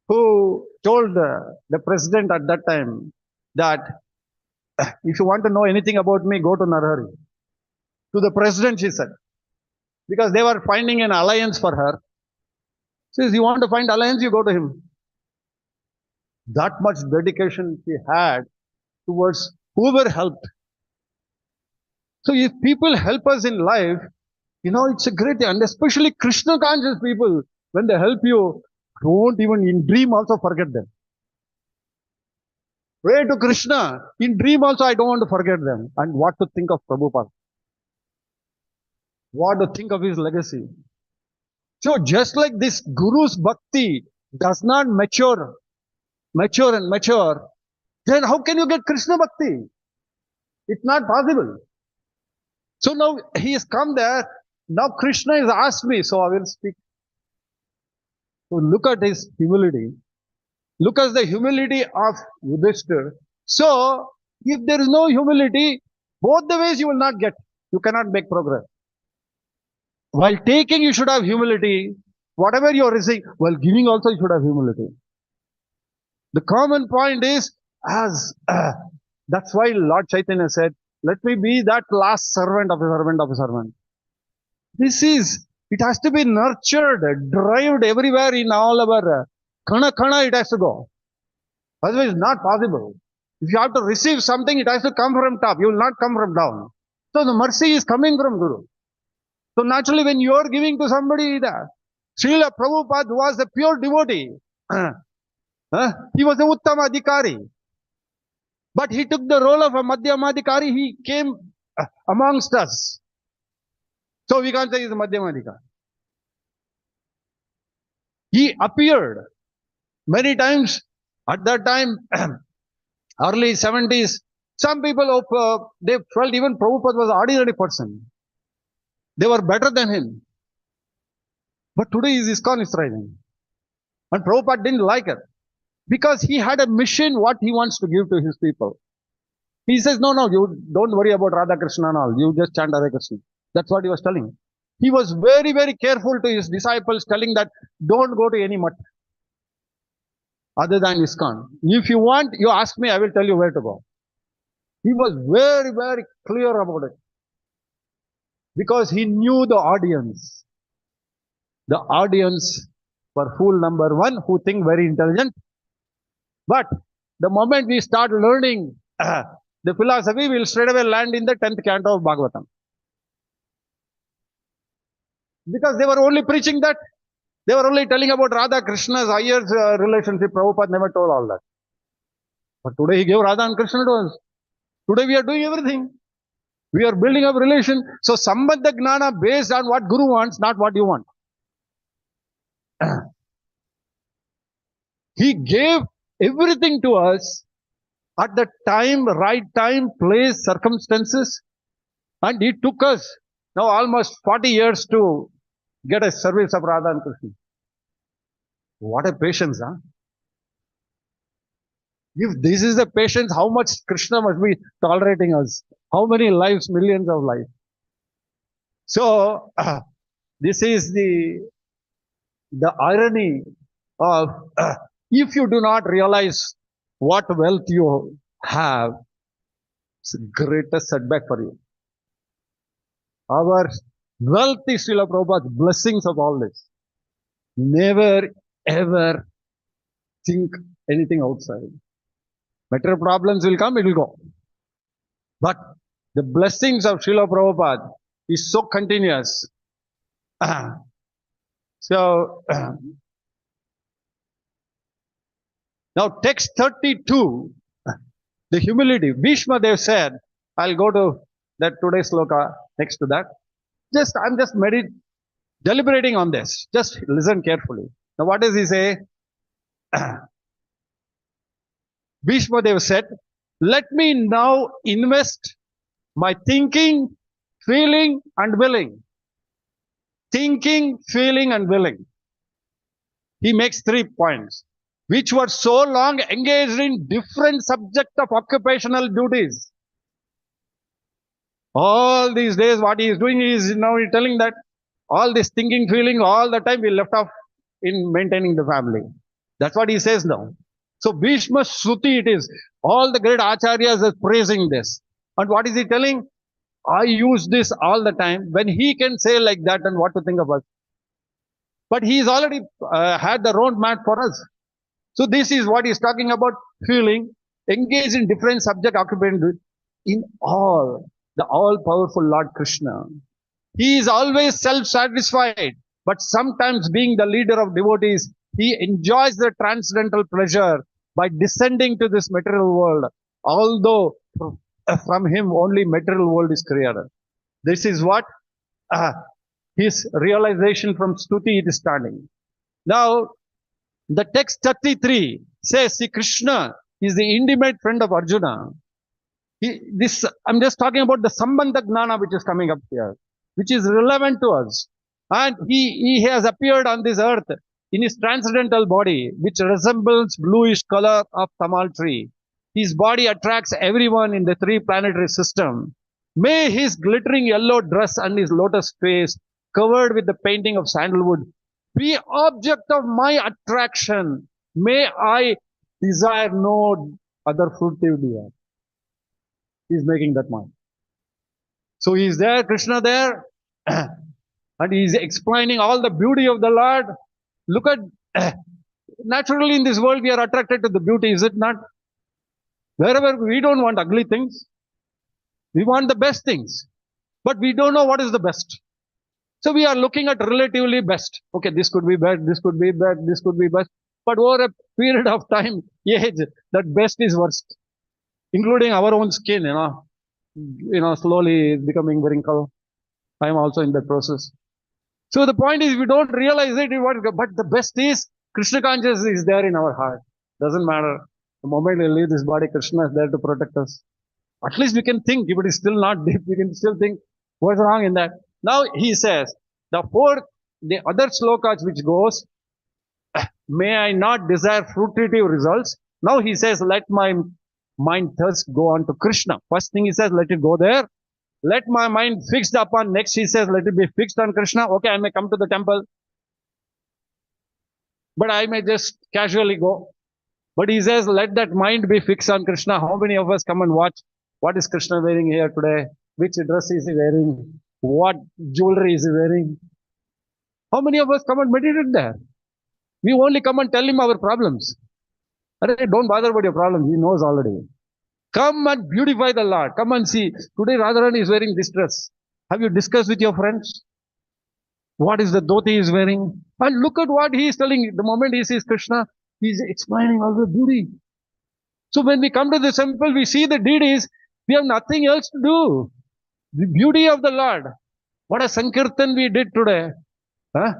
who told the president at that time that if you want to know anything about me, go to Narahari. To the president, she said. Because they were finding an alliance for her. She says, you want to find alliance, you go to him. That much dedication she had towards whoever helped. So if people help us in life, it's a great thing. And especially Krishna conscious people, when they help you, don't even in dream also forget them. Pray to Krishna. In dream also, I don't want to forget them. And what to think of Prabhupada. What to think of his legacy. So just like this Guru's bhakti does not mature, then how can you get Krishna bhakti? It's not possible. So now he has come there. Now Krishna has asked me, so I will speak. So look at his humility. Look at the humility of Yudhishthir. So if there is no humility, both the ways you will not get. You cannot make progress. While taking, you should have humility. Whatever you are receiving, while giving also, you should have humility. The common point is, that's why Lord Chaitanya said, Let me be that last servant of a servant of a servant. It has to be nurtured, derived everywhere in all our kana, it has to go. Otherwise, it's not possible. If you have to receive something, it has to come from top. You will not come from down. So the mercy is coming from Guru. So naturally, when you are giving to somebody, Srila Prabhupada was a pure devotee. He was a Uttama Adhikari. But he took the role of a Madhyama Adhikari. He came amongst us. So we can't say he's a Madhyama Adhikari. He appeared many times at that time, early 70s. Some people, they felt even Prabhupada was an ordinary person. They were better than him. But today his ISKCON is thriving. And Prabhupada didn't like it. Because he had a mission, what he wants to give to his people. He says, no, you don't worry about Radha Krishna and all. You just chant Hare Krishna. That's what he was telling. He was very, very careful to his disciples, telling that don't go to any mutt other than ISKCON. If you want, you ask me, I will tell you where to go. He was very, very clear about it. Because he knew the audience. The audience were fool number one who think very intelligent. But the moment we start learning the philosophy, we will straight away land in the 10th canto of Bhagavatam. Because they were only preaching that. They were only telling about Radha Krishna's higher relationship. Prabhupada never told all that. But today he gave Radha and Krishna to us. Today we are doing everything. We are building up relation. So Sambandha Gnana based on what Guru wants, not what you want. He gave everything to us at the time, right time, place, circumstances. And he took us now almost 40 years to get a service of Radha and Krishna. What a patience, huh? If this is the patience, how much Krishna must be tolerating us? How many lives, millions of lives? So, this is the irony of if you do not realize what wealth you have, it's the greatest setback for you. Our wealth is Srila Prabhupada's blessings of all this. Never ever think anything outside. Material problems will come, it will go. But the blessings of Srila Prabhupada is so continuous. So, now text 32, the humility. Bhishma Dev said, I'll go to that today's sloka next to that. I'm just deliberating on this. Just listen carefully. Now what does he say? Bhishma Dev said, let me now invest my thinking, feeling and willing. Thinking, feeling and willing. He makes 3 points, which were so long engaged in different subject of occupational duties. All these days, what he is doing is now he's telling that all this thinking, feeling, all the time we left off in maintaining the family. That's what he says now. So Bhishma Shruti it is. All the great acharyas are praising this. And what is he telling? I use this all the time. When he can say like that, and what to think of us. But he's already had the roadmap for us. So this is what he's talking about, feeling, engaged in different subject occupation in all, the all-powerful Lord Krishna. He is always self-satisfied, but sometimes being the leader of devotees, he enjoys the transcendental pleasure by descending to this material world, although from him only material world is created. This is what his realization from Stuti it is starting. Now, the text 33 says, see, Krishna is the intimate friend of Arjuna. I'm just talking about the Sambandha Gnana which is coming up here, which is relevant to us. And he has appeared on this earth in his transcendental body, which resembles bluish color of tamal tree. His body attracts everyone in the 3 planetary system. May his glittering yellow dress and his lotus face, covered with the painting of sandalwood, be object of my attraction. May I desire no other fruitive deer. He is making that mind. So is there Krishna there? And he is explaining all the beauty of the Lord. Look at, naturally in this world we are attracted to the beauty, is it not? Wherever we don't want ugly things, we want the best things, but we don't know what is the best. So we are looking at relatively best. Okay, this could be bad, this could be bad, this could be best. But over a period of time, age, that best is worst, including our own skin, slowly becoming wrinkle. I am also in that process. So the point is, we don't realize it, but the best is Krishna consciousness is there in our heart. Doesn't matter. The moment we leave this body, Krishna is there to protect us. At least we can think. If it is still not deep, we can still think, what's wrong in that? Now he says, the other slokas which goes, may I not desire fruitive results. Now he says, let my mind thirst go on to Krishna. First thing he says, let it go there. Let my mind fixed upon, next he says, let it be fixed on Krishna. Okay, I may come to the temple, but I may just casually go. But he says, let that mind be fixed on Krishna. How many of us come and watch? What is Krishna wearing here today? Which dress is he wearing? What jewelry is he wearing? How many of us come and meditate there? We only come and tell him our problems. Don't bother about your problems. He knows already. Come and beautify the Lord. Come and see. Today Radharani is wearing this dress. Have you discussed with your friends? What is the dhoti he is wearing? And look at what he is telling. The moment he sees Krishna, he is explaining all the beauty. So when we come to the temple, we see the deities. We have nothing else to do. The beauty of the Lord. What a Sankirtan we did today. Huh?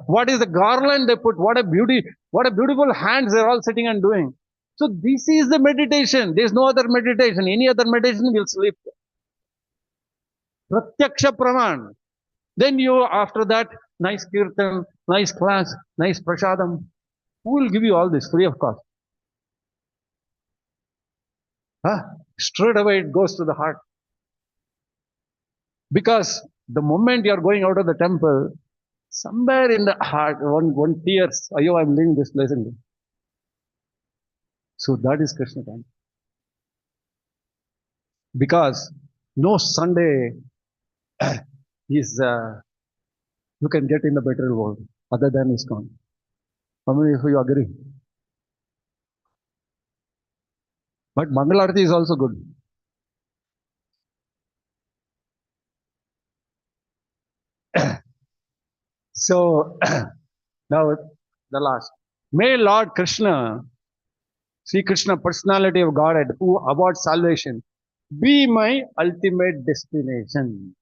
What is the garland they put? What a beauty. What a beautiful hands they're all sitting and doing. So this is the meditation. There's no other meditation. Any other meditation will sleep. Pratyaksha praman. Then you, after that, nice kirtan, nice class, nice prasadam. Who will give you all this free of cost? Huh? Straight away it goes to the heart. Because the moment you are going out of the temple, somewhere in the heart, one tears, ayo, I'm leaving this place. So that is Krishna consciousness. Because no Sunday is you can get in the better world other than ISKCON. How many of you agree? But Mangalarti is also good. So now the last. May Lord Krishna, Sri Krishna, personality of Godhead, who awards salvation, be my ultimate destination.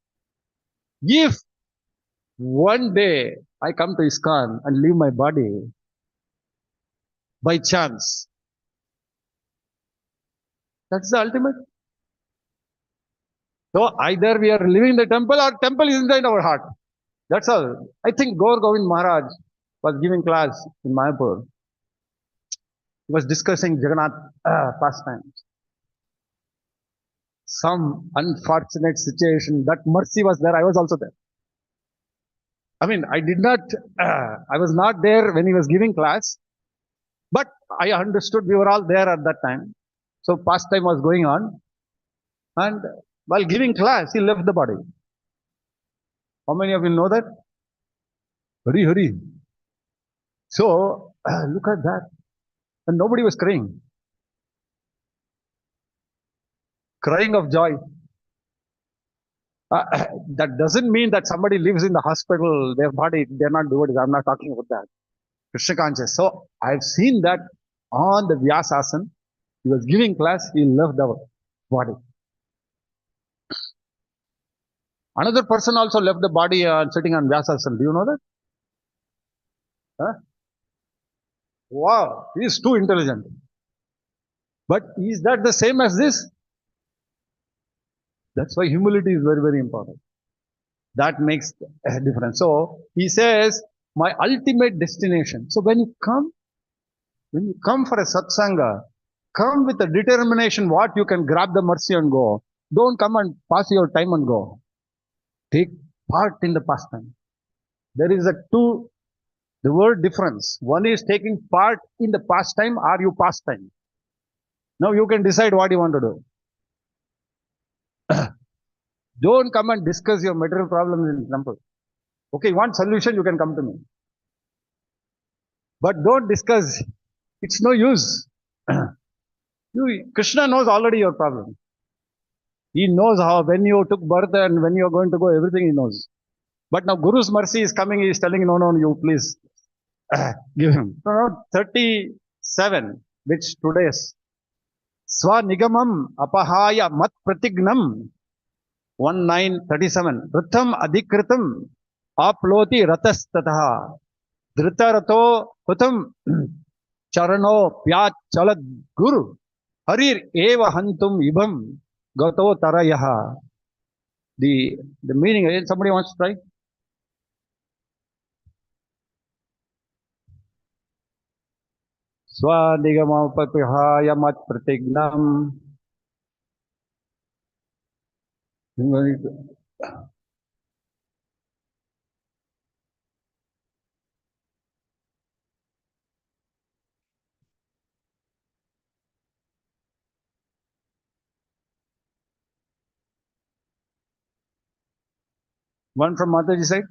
If one day I come to ISKCON and leave my body by chance, that's the ultimate. So either we are leaving the temple or temple is inside our heart. That's all. I think Gaur Govind Maharaj was giving class in Mayapur. He was discussing Jagannath pastimes. Some unfortunate situation, that mercy was there. I was also there. I mean, I was not there when he was giving class, but I understood we were all there at that time. So pastime was going on. And while giving class, he left the body. How many of you know that? Hurry, hurry. So look at that. And nobody was crying. Crying of joy. That doesn't mean that somebody lives in the hospital, their body, they're not devotees. I'm not talking about that. Krishna conscious. So I've seen that on the Vyasasana. He was giving class, he left the body. Another person also left the body sitting on Vyasasana. Do you know that? Huh? Wow, he is too intelligent. But is that the same as this? That's why humility is very, very important. That makes a difference. So he says, my ultimate destination. So when you come for a satsanga, come with a determination what you can grab the mercy and go. Don't come and pass your time and go. Take part in the pastime. There is the word difference. One is taking part in the pastime or you pastime. Now you can decide what you want to do. Don't come and discuss your material problems in temple. Okay, you want solution, you can come to me. But don't discuss. It's no use. Krishna knows already your problem. He knows how, when you took birth and when you're going to go, everything he knows. But now Guru's mercy is coming, he is telling, no, no, you please give him. No, no, 37, which today's Swanigamam apahaya mat pratignam 1937. Ritham adhikritam aploti ratastataha dritarato hutam charano pyat chalad guru harir eva hantum ibam gato tarayaha. The meaning, somebody wants to try? Swadigamapapihaya mat pratignam. One from Mataji side.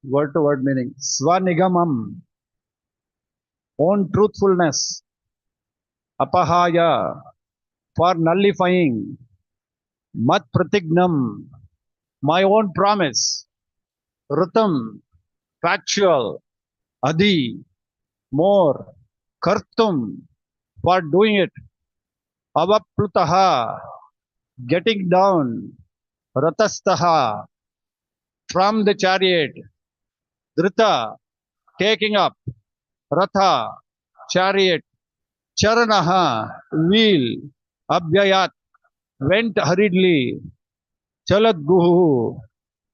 Word to word meaning. Swanigamam, own truthfulness. Apahaya, for nullifying. Mat pratignam, my own promise. Rutam, factual. Adi, more. Kartum, for doing it. Avaplutaha, getting down. Ratastaha, from the chariot. Drita, taking up. Ratha, chariot. Charanaha, wheel. Abhyayat, went hurriedly. Chaladguhu,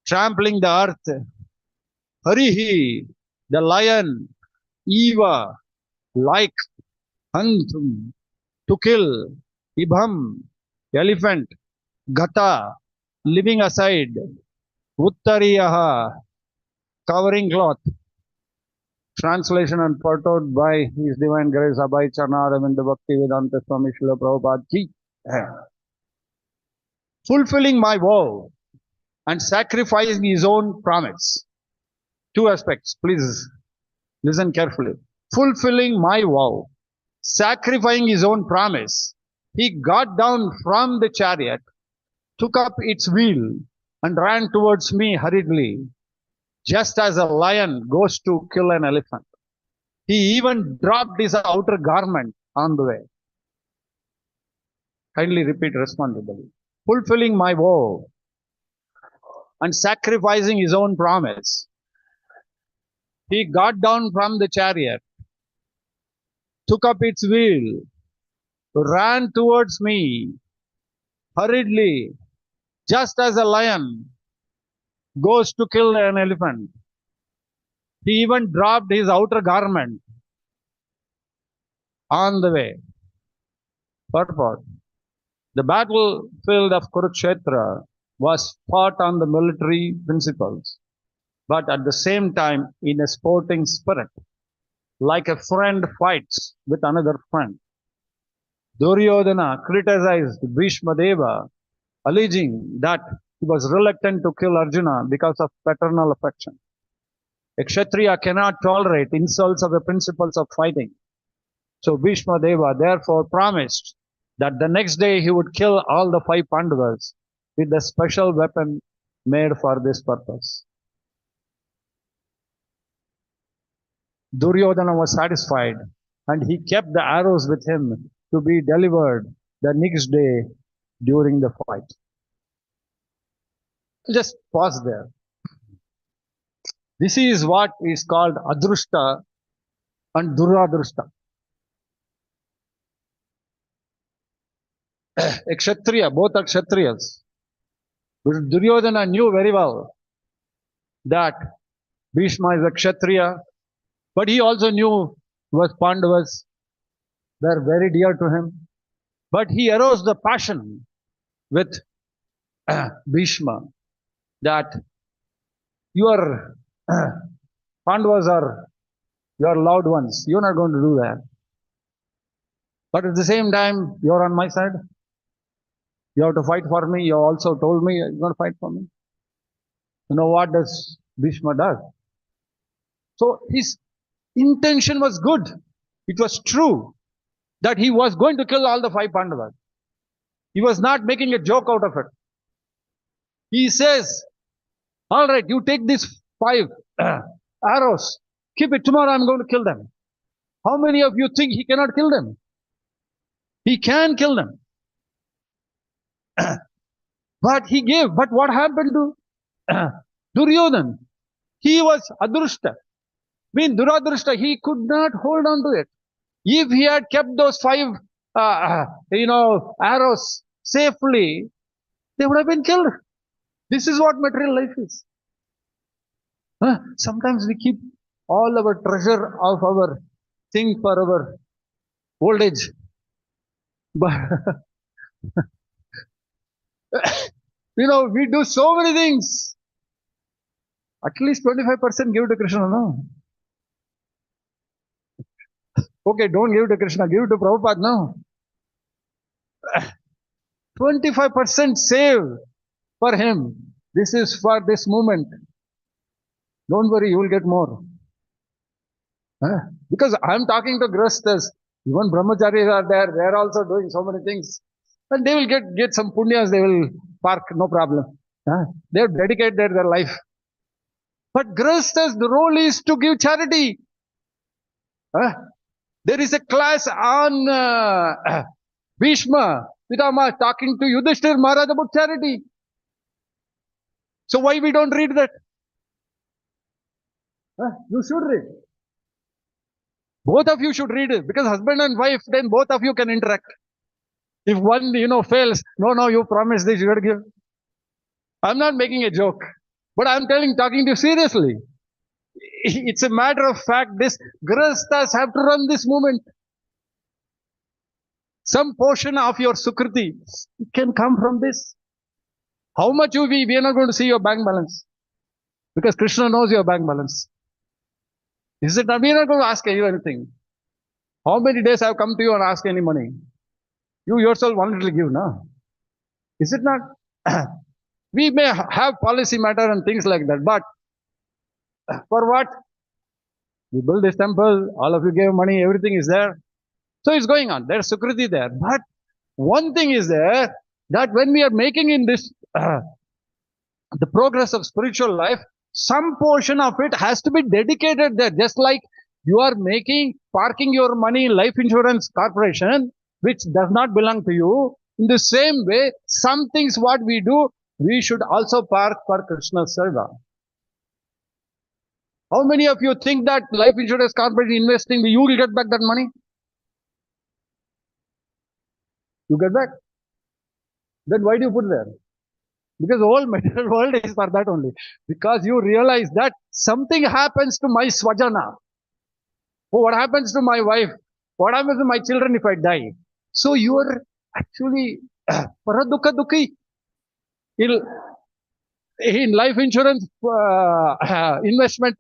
trampling the earth. Harihi, the lion. Eva, like. Hantum, to kill. Ibham, elephant. Gata, living aside. Uttariyaha, covering cloth. Translation and purport by His Divine Grace Abhay Charnaravinda Bhakti Vedanta Swami Srila Prabhupada Ji. Fulfilling my vow and sacrificing his own promise. Two aspects, please listen carefully. Fulfilling my vow, sacrificing his own promise. He got down from the chariot, took up its wheel, and ran towards me hurriedly, just as a lion goes to kill an elephant. He even dropped his outer garment on the way. Kindly repeat responsibly. Fulfilling my vow and sacrificing his own promise. He got down from the chariot, took up its wheel, ran towards me hurriedly, just as a lion goes to kill an elephant. He even dropped his outer garment on the way. Purport. The battlefield of Kurukshetra was fought on the military principles, but at the same time in a sporting spirit, like a friend fights with another friend. Duryodhana criticized Bhishma Deva, alleging that he was reluctant to kill Arjuna because of paternal affection. A Kshatriya cannot tolerate insults of the principles of fighting. So Bhishma Deva therefore promised that the next day he would kill all the 5 Pandavas with a special weapon made for this purpose. Duryodhana was satisfied and he kept the arrows with him to be delivered the next day during the fight. Just pause there. This is what is called Adrushta and Duradrushta. A Kshatriya, both are Kshatriyas. But Duryodhana knew very well that Bhishma is a Kshatriya, but he also knew was Pandavas were very dear to him. But he aroused the passion with Bhishma that your Pandavas are your loved ones. You're not going to do that. But at the same time, you're on my side. You have to fight for me. You also told me you're going to fight for me. You know what does Bhishma does? So his intention was good. It was true that he was going to kill all the five Pandavas. He was not making a joke out of it. He says, all right, you take these five arrows, keep it, tomorrow I'm going to kill them. How many of you think he cannot kill them? He can kill them. But he gave. But what happened to Duryodhan? He was adrushta. Mean duradrushta, he could not hold on to it. If he had kept those five, arrows safely, they would have been killed. This is what material life is. Sometimes we keep all our treasure of our thing for our old age. But, we do so many things. At least 25% give to Krishna, no? Okay, don't give to Krishna, give to Prabhupada, no? 25% save for him. This is for this moment. Don't worry, you will get more. Because I'm talking to Grasthas. Even brahmacharis are there. They're also doing so many things. And they will get some punyas. They will park, no problem. They have dedicated their life. But Grasthas, the role is to give charity. There is a class on Bhishma, Pitama talking to Yudhishthir Maharaj about charity. So why we don't read that? You should read. Both of you should read it, because husband and wife, then both of you can interact. If one, fails, no, you promised this, you got to give. I'm not making a joke, but I'm talking to you seriously. It's a matter of fact, this Grasthas have to run this movement. Some portion of your Sukriti can come from this. How much we are not going to see your bank balance, because Krishna knows your bank balance. Is it not? We are not going to ask you anything. How many days I have come to you and ask any money? You yourself wanted to give, no? Is it not? We may have policy matter and things like that, but for what? We build this temple, all of you gave money, everything is there. So it's going on. There's Sukriti there. But one thing is there, that when we are making in this, the progress of spiritual life, some portion of it has to be dedicated there. Just like you are parking your money in life insurance corporation, which does not belong to you. In the same way, some things what we do, we should also park for Krishna's seva. How many of you think that life insurance corporation investing, you will get back that money? You get back? Then why do you put there? Because the whole material world is for that only. Because you realize that something happens to my swajana. Oh, what happens to my wife? What happens to my children if I die? So you are actually paradukha dukhi in life insurance investment.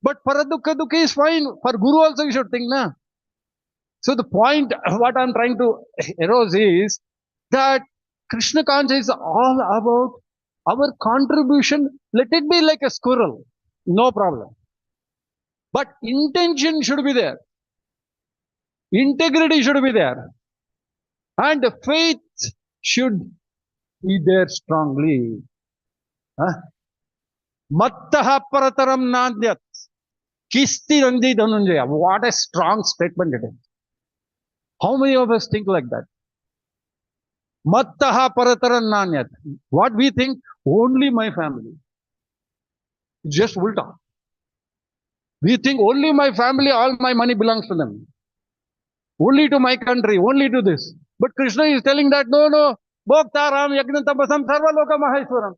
But paradukha dukhi is fine. For Guru also you should think, na? So the point, what I'm trying to arouse is that Krishna consciousness is all about our contribution. Let it be like a squirrel. No problem. But intention should be there. Integrity should be there. And faith should be there strongly. Mattaha parataram nadyat. Kisti randi dhanunjaya. What a strong statement it is. How many of us think like that? Mattaha parataram nanyat. What we think? Only my family. Just ulta. We think only my family, all my money belongs to them. Only to my country, only to this. But Krishna is telling that, no. Bhoktaram yajna tapasam sarva loka maheshwaram.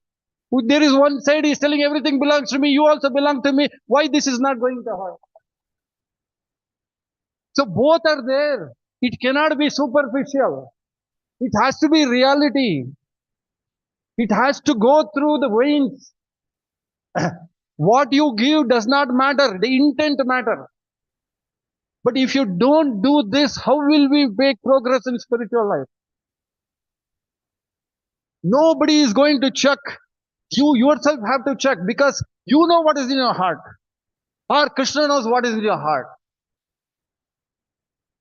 There is one side is telling everything belongs to me, you also belong to me. Why this is not going to happen? So both are there. It cannot be superficial. It has to be reality. It has to go through the veins. What you give does not matter. The intent matter. But if you don't do this, how will we make progress in spiritual life? Nobody is going to check. You yourself have to check, because you know what is in your heart. Or Krishna knows what is in your heart.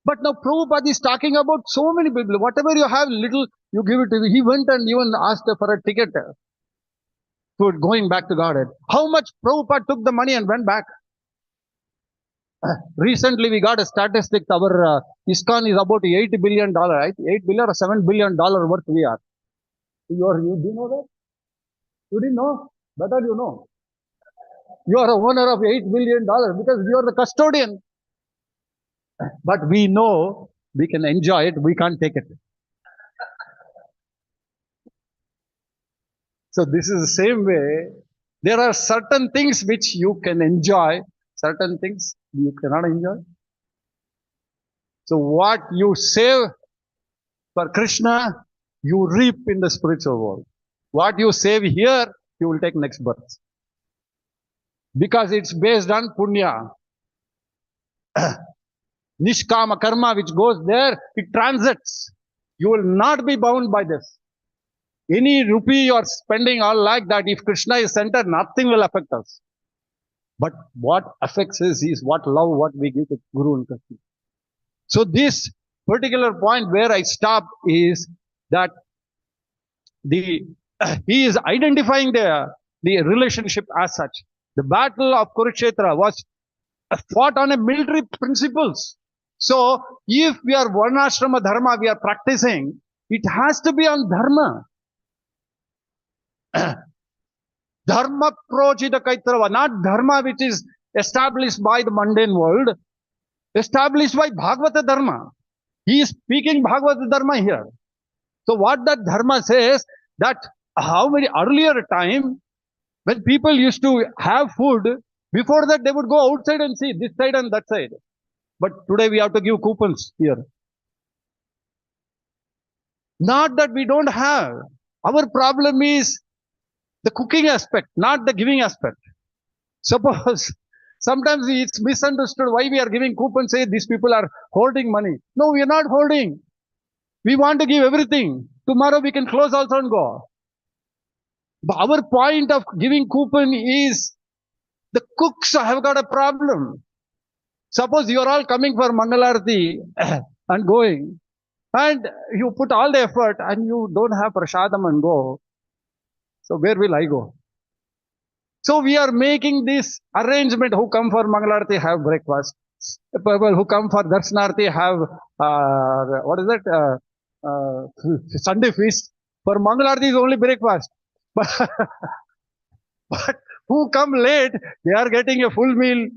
But now Prabhupada is talking about so many people. Whatever you have, little, you give it to him. He went and even asked for a ticket for going back to Godhead. How much Prabhupada took the money and went back? Recently, we got a statistic. Our ISKCON is about $8 billion, right? $8 billion or $7 billion worth we are. You do you know that? You didn't know? Better you know. You are a owner of $8 billion because you are the custodian. But we know we can enjoy it, we can't take it. So this is the same way. There are certain things which you can enjoy, certain things you cannot enjoy. So what you save for Krishna, you reap in the spiritual world. What you save here, you will take next birth. Because it's based on punya. Nishkama karma which goes there, it transits. You will not be bound by this. Any rupee you are spending all like that, if Krishna is center, nothing will affect us. But what affects us is what love, what we give to Guru and Krishna. So this particular point where I stop is that he is identifying the relationship as such. The battle of Kurukshetra was fought on a military principles. So if we are Varnashrama Dharma, we are practicing, it has to be on Dharma. Dharma prochita kaitrava, not Dharma which is established by the mundane world, established by Bhagavata Dharma. He is speaking Bhagavata Dharma here. So what that Dharma says, that how many earlier time, when people used to have food, before that they would go outside and see this side and that side. But today we have to give coupons here. Not that we don't have. Our problem is the cooking aspect, not the giving aspect. Suppose sometimes it's misunderstood why we are giving coupons, say these people are holding money. No, we are not holding. We want to give everything. Tomorrow we can close also and go. But our point of giving coupon is the cooks have got a problem. Suppose you are all coming for Mangalarti and going, and you put all the effort and you don't have prasadam and go. So where will I go? So we are making this arrangement. Who come for Mangalarti have breakfast. People who come for Darshanarti have, what is that? Sunday feast. For Mangalarti is only breakfast. But who come late, they are getting a full meal.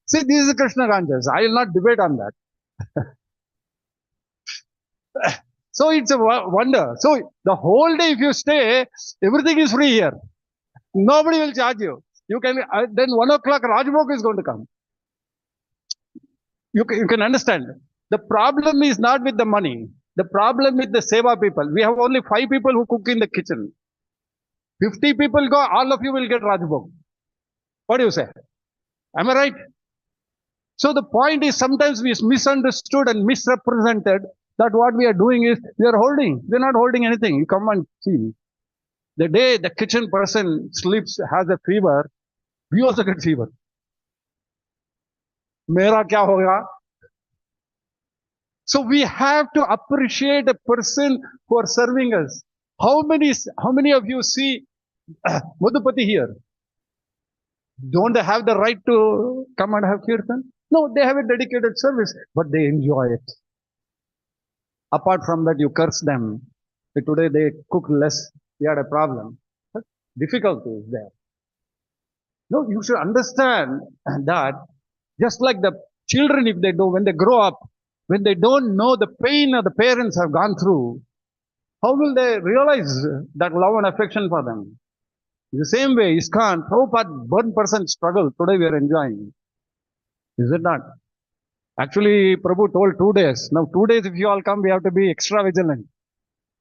See, this is Krishna conscious. I will not debate on that. So it's a wonder. So the whole day if you stay, everything is free here. Nobody will charge you. You can, then 1 o'clock Rajbhog is going to come. You can understand. The problem is not with the money. The problem with the Seva people. We have only 5 people who cook in the kitchen. 50 people go, all of you will get Rajbhog. What do you say? Am I right? So the point is sometimes we misunderstood and misrepresented that what we are doing is we are holding. We are not holding anything. You come and see. The day the kitchen person sleeps, has a fever, we also get fever. Mera kya hoga? So we have to appreciate a person who are serving us. How many of you see Madhupati here? Don't they have the right to come and have kirtan? No, they have a dedicated service, but they enjoy it. Apart from that, you curse them. Today they cook less. We had a problem. Difficulty is there. No, you should understand that just like the children, if they do, when they grow up, when they don't know the pain that the parents have gone through, how will they realize that love and affection for them? In the same way, ISKCON, Prabhupada, 1% struggle, today we are enjoying. Is it not? Actually, Prabhu told 2 days. Now, 2 days, if you all come, we have to be extra vigilant.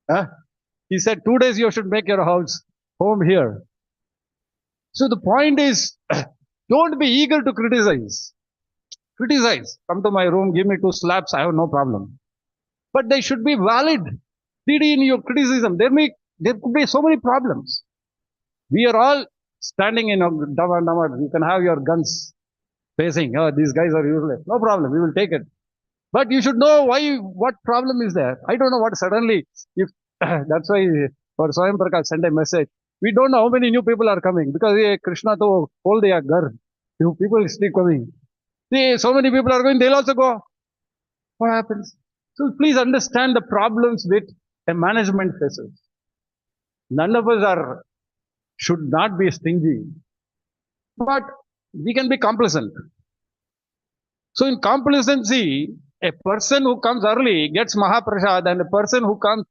Huh? He said 2 days you should make your home here. So the point is, don't be eager to criticize. Criticize. Come to my room, give me 2 slaps, I have no problem. But they should be valid. In your criticism, there could be so many problems. We are all standing in a damar. You can have your guns facing. Oh, these guys are useless. No problem. We will take it. But you should know what problem is there. I don't know what suddenly, if that's why for Swayam Prakash sent a message. We don't know how many new people are coming because Krishna to hold their gar. People keep coming. See, so many people are going, they'll also go. What happens? So please understand the problems with a management faces. None of us should not be stingy, but we can be complacent. So in complacency, a person who comes early gets Mahaprasad, and a person who comes,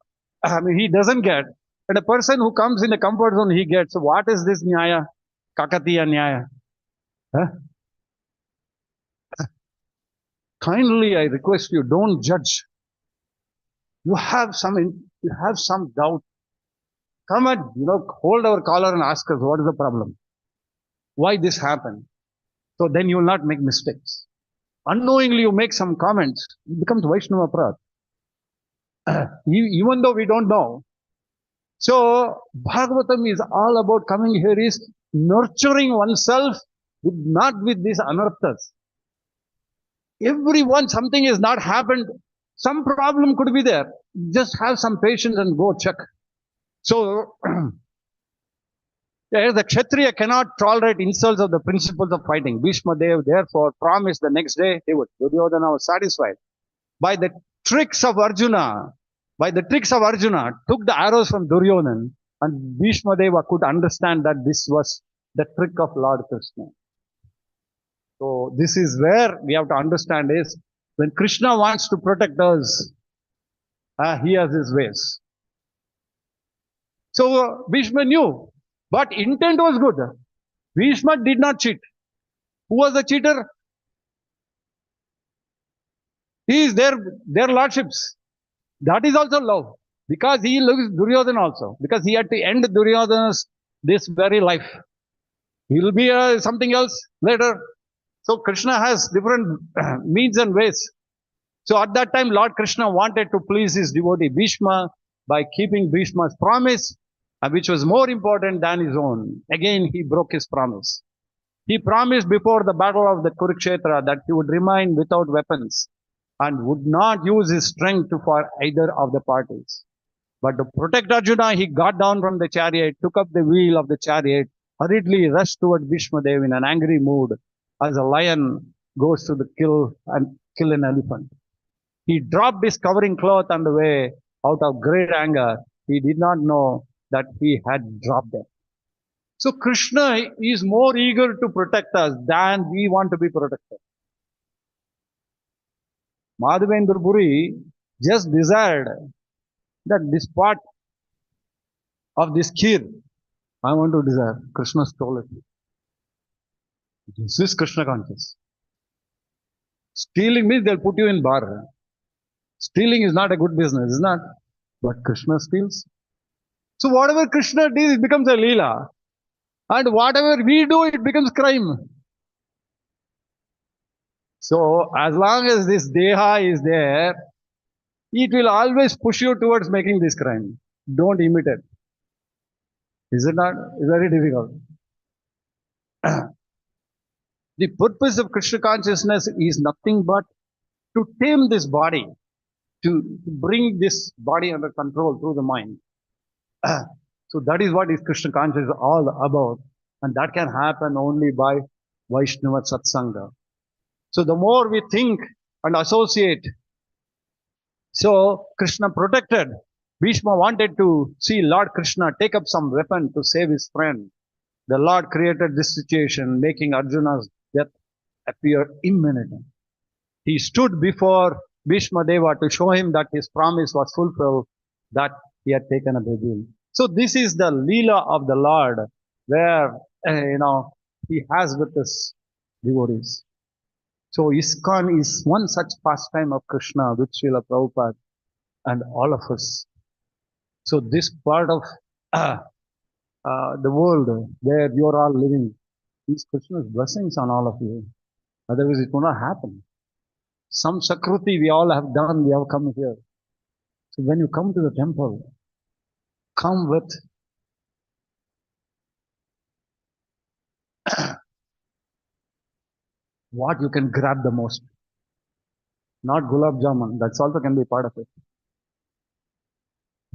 he doesn't get. And a person who comes in the comfort zone, he gets. So what is this Nyaya? Kakatiya Nyaya. Huh? Kindly, I request you, don't judge. You have some doubt. Come and, hold our collar and ask us, what is the problem? Why this happened? So then you will not make mistakes. Unknowingly, you make some comments, it becomes Vaishnava Aparad. Even though we don't know. So, Bhagavatam is all about coming here is nurturing oneself, not with these anarthas. Everyone, something has not happened. Some problem could be there. Just have some patience and go check. So, the Kshatriya cannot tolerate insults of the principles of fighting. Bhishma Dev therefore promised the next day he would. Duryodhana was satisfied. By the tricks of Arjuna, took the arrows from Duryodhana, and Bhishma Deva could understand that this was the trick of Lord Krishna. So this is where we have to understand is, when Krishna wants to protect us, he has his ways. So Bhishma knew, but intent was good. Bhishma did not cheat. Who was the cheater? He is their lordships. That is also love. Because he loves Duryodhana also. Because he had to end Duryodhana's this very life. He will be something else later. So Krishna has different means and ways. So at that time, Lord Krishna wanted to please his devotee Bhishma by keeping Bhishma's promise, which was more important than his own. Again, he broke his promise. He promised before the battle of the Kurukshetra that he would remain without weapons and would not use his strength for either of the parties. But to protect Arjuna, he got down from the chariot, took up the wheel of the chariot, hurriedly rushed toward Bhishma Dev in an angry mood, as a lion goes to kill an elephant. He dropped his covering cloth on the way out of great anger. He did not know that he had dropped it. So Krishna is more eager to protect us than we want to be protected. Madhavendra Puri just desired that this part of this kheer, I want to desire. Krishna stole it. This is Krishna conscious. Stealing means they'll put you in bar. Stealing is not a good business, is not? But Krishna steals. So whatever Krishna does, it becomes a leela. And whatever we do, it becomes crime. So as long as this deha is there, it will always push you towards making this crime. Don't imitate. Is it not? It's very difficult. The purpose of Krishna consciousness is nothing but to tame this body, to bring this body under control through the mind. So that is what is Krishna consciousness all about. And that can happen only by Vaishnava Satsanga. So the more we think and associate, so Krishna protected. Bhishma wanted to see Lord Krishna take up some weapon to save his friend. The Lord created this situation, making Arjuna's death appear imminent. He stood before Bhishma Deva to show him that his promise was fulfilled, that he had taken a baby. So this is the Leela of the Lord. where, he has with his devotees. So ISKCON is one such pastime of Krishna with Srila Prabhupada and all of us. So this part of the world where you are all living, is Krishna's blessings on all of you. Otherwise it will not happen. Some Sakruti we all have done, we have come here. So when you come to the temple, come with what you can grab the most. Not gulab jamun, that's also can be part of it.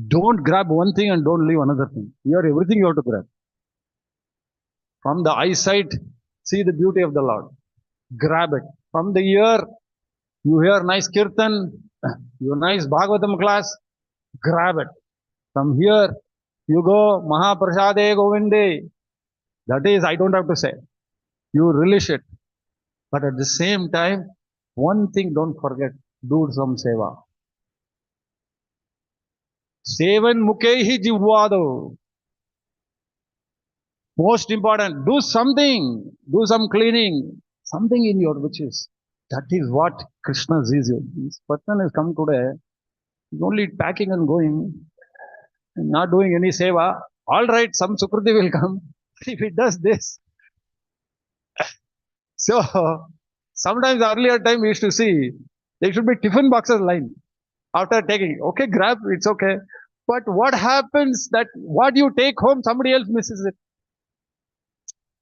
Don't grab one thing and don't leave another thing. Here everything you have to grab. From the eyesight, see the beauty of the Lord. Grab it. From the ear, you hear nice kirtan, you nice Bhagavatam class, grab it. From here, you go Mahaprasade Govinde. That is, I don't have to say. You relish it. But at the same time, one thing don't forget, do some seva. Sevan mukehi jivvado. Most important, do something, do some cleaning, something in your wishes. That is what Krishna sees you. This person has come today, he's only packing and going, not doing any seva. All right, some Sukruti will come. If he does this, so sometimes earlier time we used to see there should be tiffin boxes line after taking. Okay, grab, it's okay. But what happens that what you take home, somebody else misses it.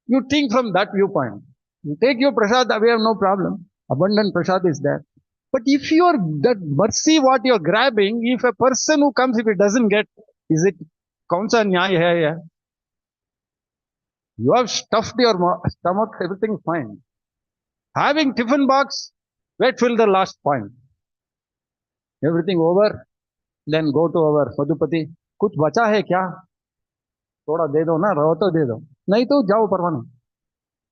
You think from that viewpoint. You take your prasad, we have no problem. Abundant prasad is there. But if you are that mercy what you are grabbing, if a person who comes, if it doesn't get, is it kaunsa nyay hai? Yeah? You have stuffed your stomach, everything is fine. Having tiffin box, wait till the last point. Everything over, then go to our Madhupati. कुछ बचा है क्या? थोड़ा दे दो ना, रहो तो दे दो. नहीं तो जाओ परवाना.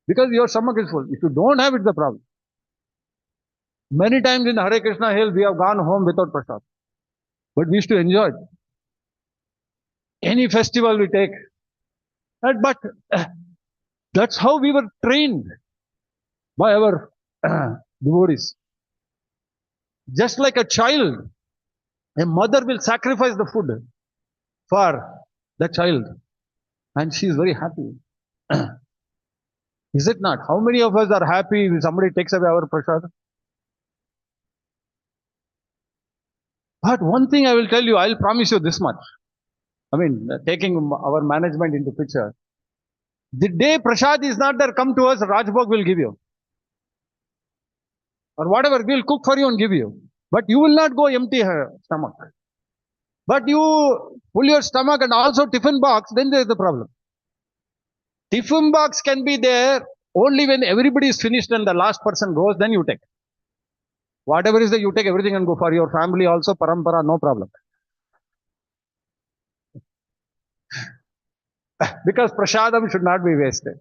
Because your stomach is full. If you don't have, it's the problem. Many times in Hare Krishna Hill, we have gone home without prasad. But we used to enjoy it. Any festival we take. But that's how we were trained by our devotees. Just like a child, a mother will sacrifice the food for the child. And she is very happy. Is it not? How many of us are happy when somebody takes away our prasad? But one thing I will tell you, I'll promise you this much. I mean, taking our management into picture. The day prasad is not there, come to us, Rajbhog will give you. Or whatever, we'll cook for you and give you. But you will not go empty stomach. But you pull your stomach and also tiffin box, then there is the problem. Tiffin box can be there only when everybody is finished and the last person goes, then you take. Whatever is there, you take everything and go for your family also, parampara, no problem. Because prasadam should not be wasted.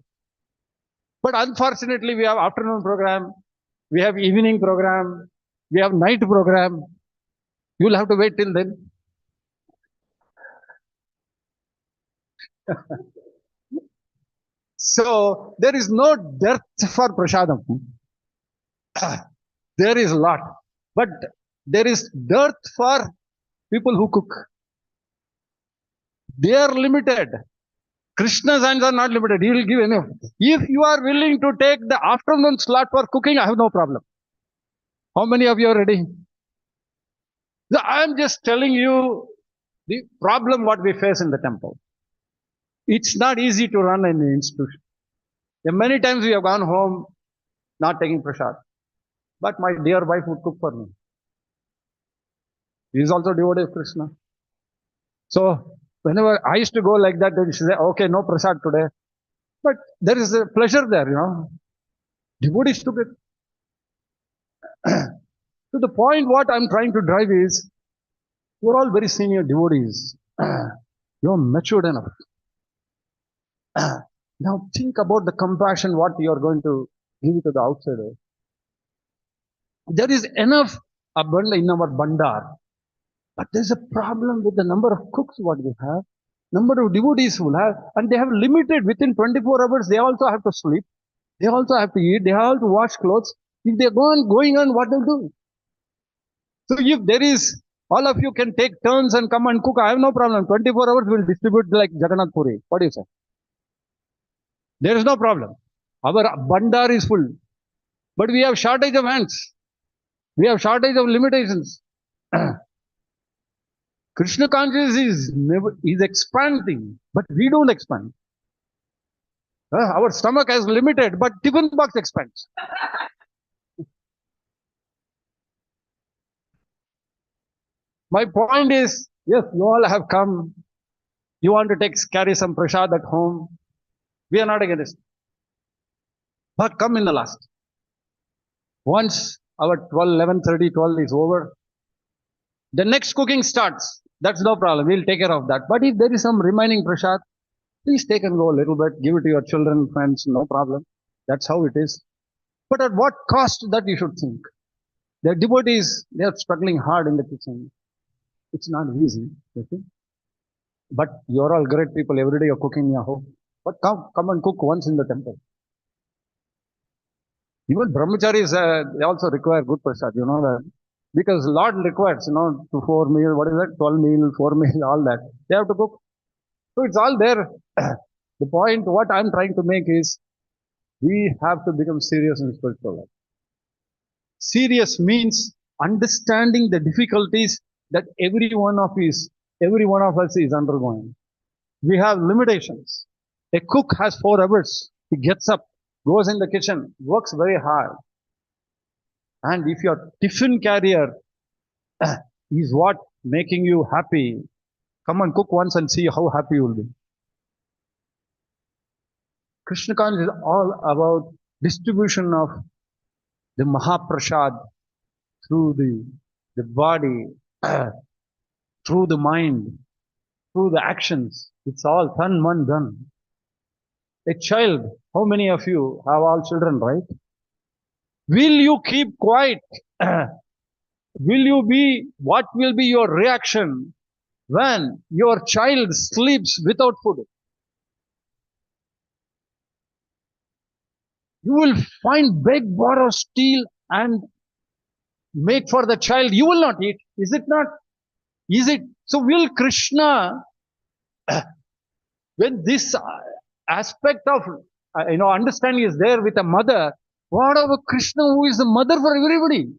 But unfortunately, we have afternoon program, we have evening program, we have night program. You will have to wait till then. So there is no dearth for prasadam. There is a lot. But there is dearth for people who cook. They are limited. Krishna's hands are not limited. He will give enough. If you are willing to take the afternoon slot for cooking, I have no problem. How many of you are ready? I am just telling you the problem what we face in the temple. It's not easy to run an institution. Many times we have gone home not taking prasad. But my dear wife would cook for me. He is also devotee of Krishna. So whenever I used to go like that, she said, okay, no prasad today. But there is a pleasure there, Devotees took it. To the point what I'm trying to drive is, you're all very senior devotees. You're matured enough. Now think about the compassion what you're going to give to the outsider. There is enough abundance in our bandar. But there's a problem with the number of cooks what we have. Number of devotees will have, and they have limited within 24 hours. They also have to sleep. They also have to eat. They have to wash clothes. If they go on going on, what they'll do? So if there is, all of you can take turns and come and cook. I have no problem. 24 hours will distribute like Jagannath Puri. What do you say? There is no problem. Our bandar is full. But we have shortage of hands. We have shortage of limitations. Krishna consciousness is expanding, but we don't expand. Our stomach is limited, but tiffin box expands. My point is, yes, you all have come. You want to carry some prasad at home. We are not against it. But come in the last. Once our 12, 11:30, 12 is over, the next cooking starts. That's no problem. We'll take care of that. But if there is some remaining prasad, please take and go a little bit. Give it to your children, friends. No problem. That's how it is. But at what cost, that you should think. The devotees, they are struggling hard in the kitchen. It's not easy. Okay? But you're all great people. Every day you're cooking in your home. But come and cook once in the temple. Even brahmacharis, they also require good prasad, you know that. Because Lord requires, to 4 meal, what is that? 12 meal, 4 meal, all that. They have to cook. So it's all there. The point, what I'm trying to make is, we have to become serious in spiritual life. Serious means understanding the difficulties that every one of us is undergoing. We have limitations. A cook has 4 hours. He gets up, goes in the kitchen, works very hard. And if your tiffin carrier is what making you happy, come and cook once and see how happy you will be. Krishna consciousness is all about distribution of the Mahaprasad through the body, through the mind, through the actions. It's all tan, man, dhan. A child, how many of you have all children, right? Will you keep quiet? What will be your reaction when your child sleeps without food? You will find, beg, borrow, steal, and make for the child. You will not eat. Is it not? Is it? So will Krishna, when this aspect of, understanding is there with a mother, what about Krishna, who is the mother for everybody?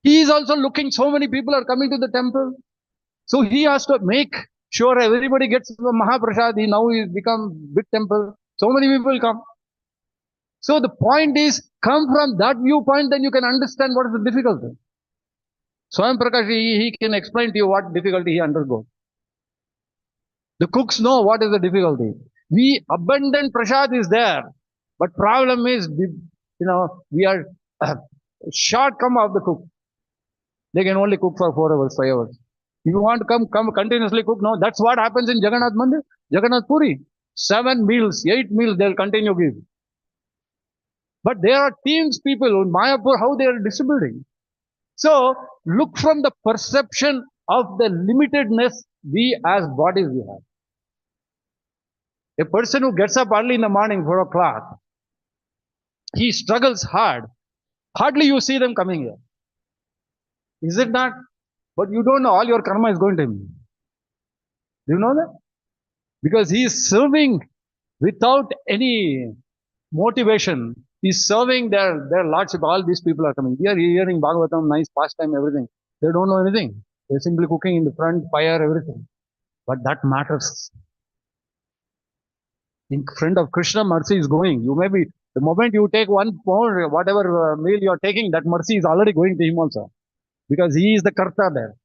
He is also looking, so many people are coming to the temple. So he has to make sure everybody gets the Mahaprasad. Now he's become big temple. So many people come. So the point is, come from that viewpoint, then you can understand what is the difficulty. Swam Prakash, he can explain to you what difficulty he undergoes. The cooks know what is the difficulty. Abundant prasad is there, but problem is, we are short come of the cook. They can only cook for 4 hours, 5 hours. If you want to come continuously cook, no, that's what happens in Jagannath Mandir, Jagannath Puri. 7 meals, 8 meals, they'll continue give. But there are teams, people in Mayapur, how they are distributing. So look from the perception of the limitedness we as bodies we have. A person who gets up early in the morning, 4 o'clock, he struggles hard. Hardly you see them coming here. Is it not? But you don't know, all your karma is going to him. Do you know that? Because he is serving without any motivation. He is serving their lordship. All these people are coming. We are hearing Bhagavatam, nice pastime, everything. They don't know anything. They're simply cooking in the front, fire, everything. But that matters. In front of Krishna, mercy is going. You may be, the moment you take one more, whatever meal you are taking, that mercy is already going to him also. Because he is the karta there.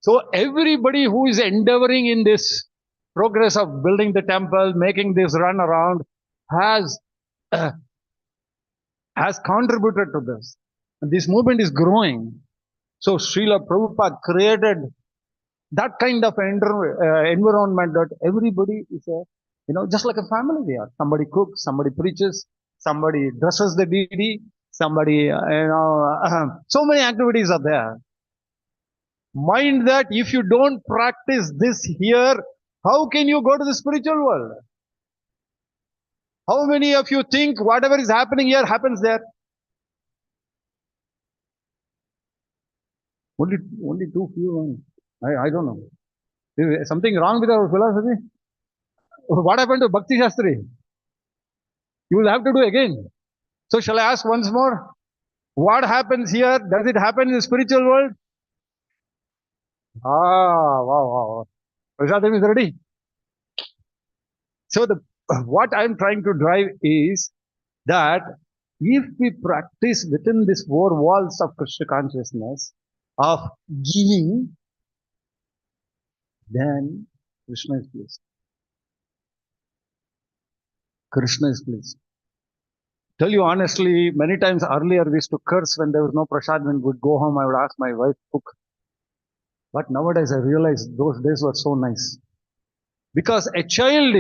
So everybody who is endeavoring in this progress of building the temple, making this run around, has contributed to this. And this movement is growing. So Srila Prabhupada created that kind of environment that everybody is just like a family they are. Somebody cooks, somebody preaches, somebody dresses the deity, somebody, so many activities are there. Mind that if you don't practice this here, how can you go to the spiritual world? How many of you think whatever is happening here happens there? Only two few. I don't know. Is something wrong with our philosophy? What happened to Bhakti Shastri? You will have to do again. So shall I ask once more? What happens here? Does it happen in the spiritual world? Ah, wow, wow. Prasadam is ready. So what I'm trying to drive is that if we practice within these four walls of Krishna consciousness of giving, then Krishna is pleased. Krishna is pleased. Tell you honestly, many times earlier we used to curse when there was no prasad. When we would go home, I would ask my wife to cook. But nowadays I realize those days were so nice. Because a child,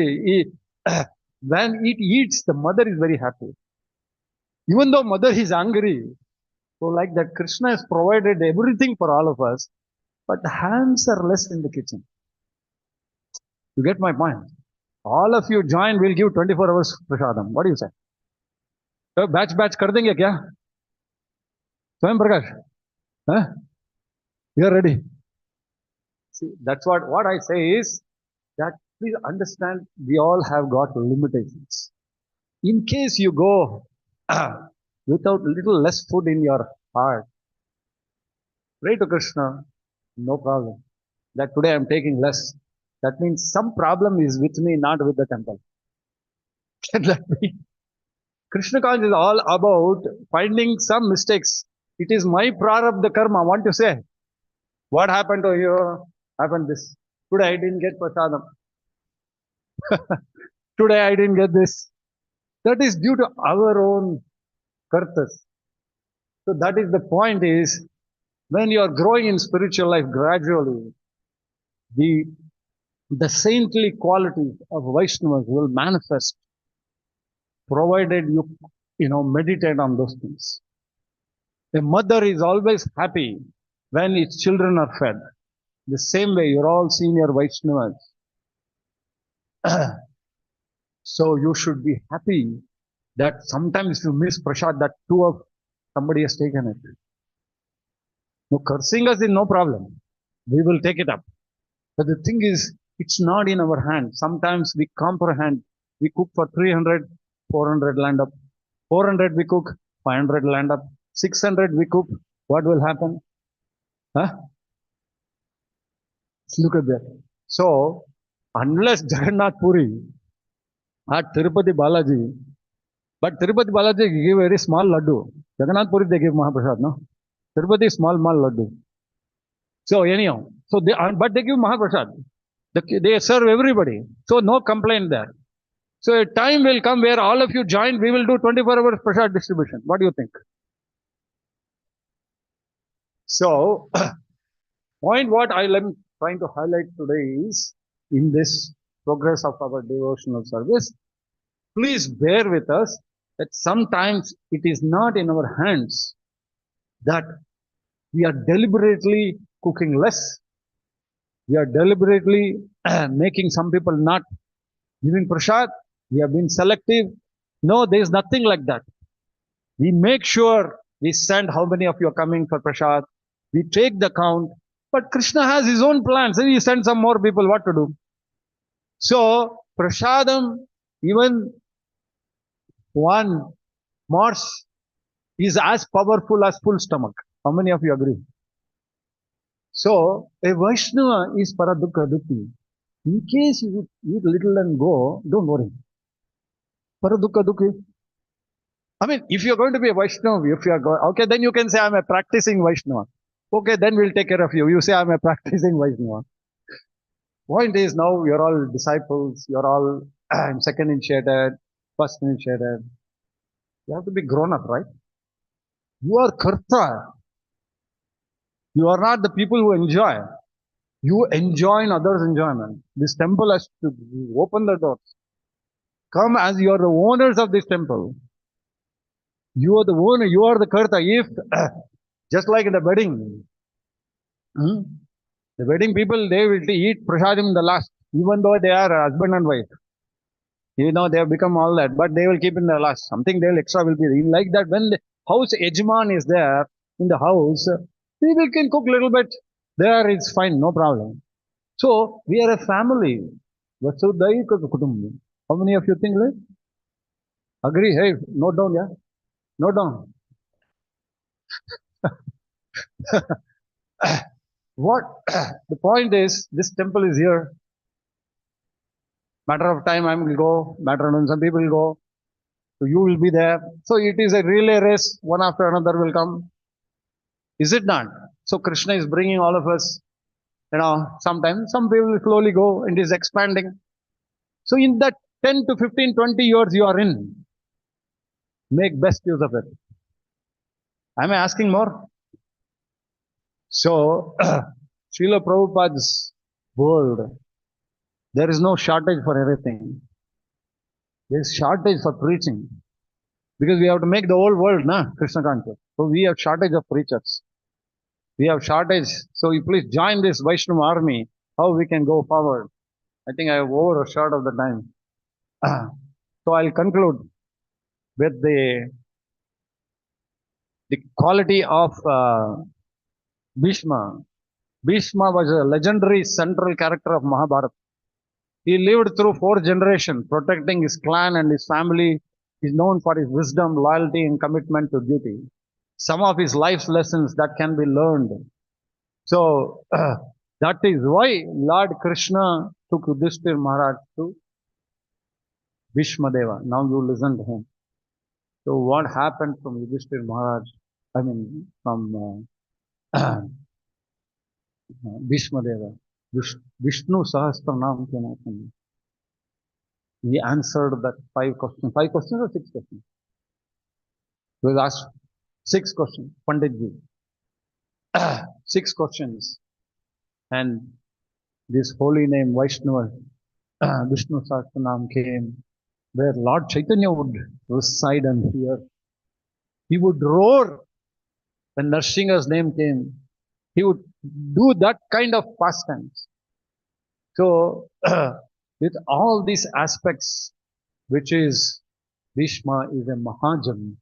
when it eats, the mother is very happy. Even though mother is angry, so like that Krishna has provided everything for all of us, but the hands are less in the kitchen. You get my point? All of you join, we'll give 24 hours prasadam. What do you say? So batch कर देंगे क्या? स्वयं प्रकाश? Huh? We are ready. See, that's what I say is that please understand we all have got limitations. In case you go without little less food in your heart, pray to Krishna, no problem. That today I'm taking less. That means some problem is with me, not with the temple. Can that be? Krishna consciousness is all about finding some mistakes. It is my prarabdha karma. I want to say, what happened to you? Happened this. Today I didn't get prasadam. Today I didn't get this. That is due to our own kartas. So that is the point is, when you are growing in spiritual life gradually, the, the saintly qualities of Vaishnavas will manifest provided you meditate on those things. A mother is always happy when its children are fed. The same way, you're all senior Vaishnavas. So you should be happy that sometimes if you miss prasad, that two of somebody has taken it. No, cursing us is no problem. We will take it up. But the thing is, it's not in our hand. Sometimes we comprehend. We cook for 300, 400 land up. 400 we cook, 500 land up. 600 we cook. What will happen? Huh? Look at that. So, unless Jagannath Puri at Tirupati Balaji, but Tirupati Balaji give very small laddu. Jagannath Puri they give Mahaprasad, no? Tirupati small laddu. So anyhow, but they give Mahaprasad. They serve everybody. So no complaint there. So a time will come where all of you join, we will do 24 hours prasad distribution. What do you think? So, point what I am trying to highlight today is, in this progress of our devotional service, please bear with us that sometimes it is not in our hands that we are deliberately cooking less. We are deliberately making some people not giving prasad. We have been selective. No, there is nothing like that. We make sure we send how many of you are coming for prasad. We take the count. But Krishna has his own plans. And he sends some more people what to do. So, prasadam, even one morse is as powerful as full stomach. How many of you agree? So, a Vaishnava is paradukha dukhi. In case you eat little and go, don't worry. Paradukha dukhi. I mean, if you're going to be a Vaishnava, if you are going, okay, then you can say I'm a practicing Vaishnava. Okay, then we'll take care of you. You say I'm a practicing Vaishnava. Point is now you're all disciples, you're all second initiated, first initiated. You have to be grown up, right? You are karta. You are not the people who enjoy. You enjoy others' enjoyment. This temple has to open the doors. Come as you are the owners of this temple. You are the owner, you are the karta. If, just like in the wedding, Hmm? The wedding people, they will eat prasadam in the last, even though they are husband and wife. They have become all that, but they will keep in the last. Something they will extra will be like that. When the house ejman is there in the house, people can cook little bit. There it's fine, no problem. So we are a family. Vasudhaiva Kutumbam. How many of you think like? Agree? Hey, note down, yeah? Note down. What? The point is, this temple is here. Matter of time, I will go. Matter of time, some people will go. So you will be there. So it is a relay race. One after another will come. Is it not? So Krishna is bringing all of us. Sometimes some people will slowly go and is expanding. So in that 10 to 15, 20 years you are in, make best use of it. Am I asking more? So, Srila Prabhupada's world, there is no shortage for everything. There is shortage for preaching. Because we have to make the whole world, Krishna conscious. So we have shortage of preachers. We have shortage. So you please join this Vaishnava army. How we can go forward? I think I have overshot of the time. So I'll conclude with the quality of Bhishma. Bhishma was a legendary central character of Mahabharata. He lived through 4 generations, protecting his clan and his family. He is known for his wisdom, loyalty, and commitment to duty. Some of his life's lessons that can be learned. So that is why Lord Krishna took Yudhishthir Maharaj to Bhishma Deva. Now you listen to him. So what happened from Yudhishthir Maharaj? I mean, from Bhishma Deva. Vishnu Sahasranam came out from him. He answered that 5 questions. 5 questions or 6 questions? He was asked 6 questions. Panditji. 6 questions. And this holy name Vaishnava, Vishnu Sahasranam came, where Lord Chaitanya would reside and hear. He would roar when Narsingha's name came. He would do that kind of pastimes. So, with all these aspects, which is Bhishma is a Mahajan,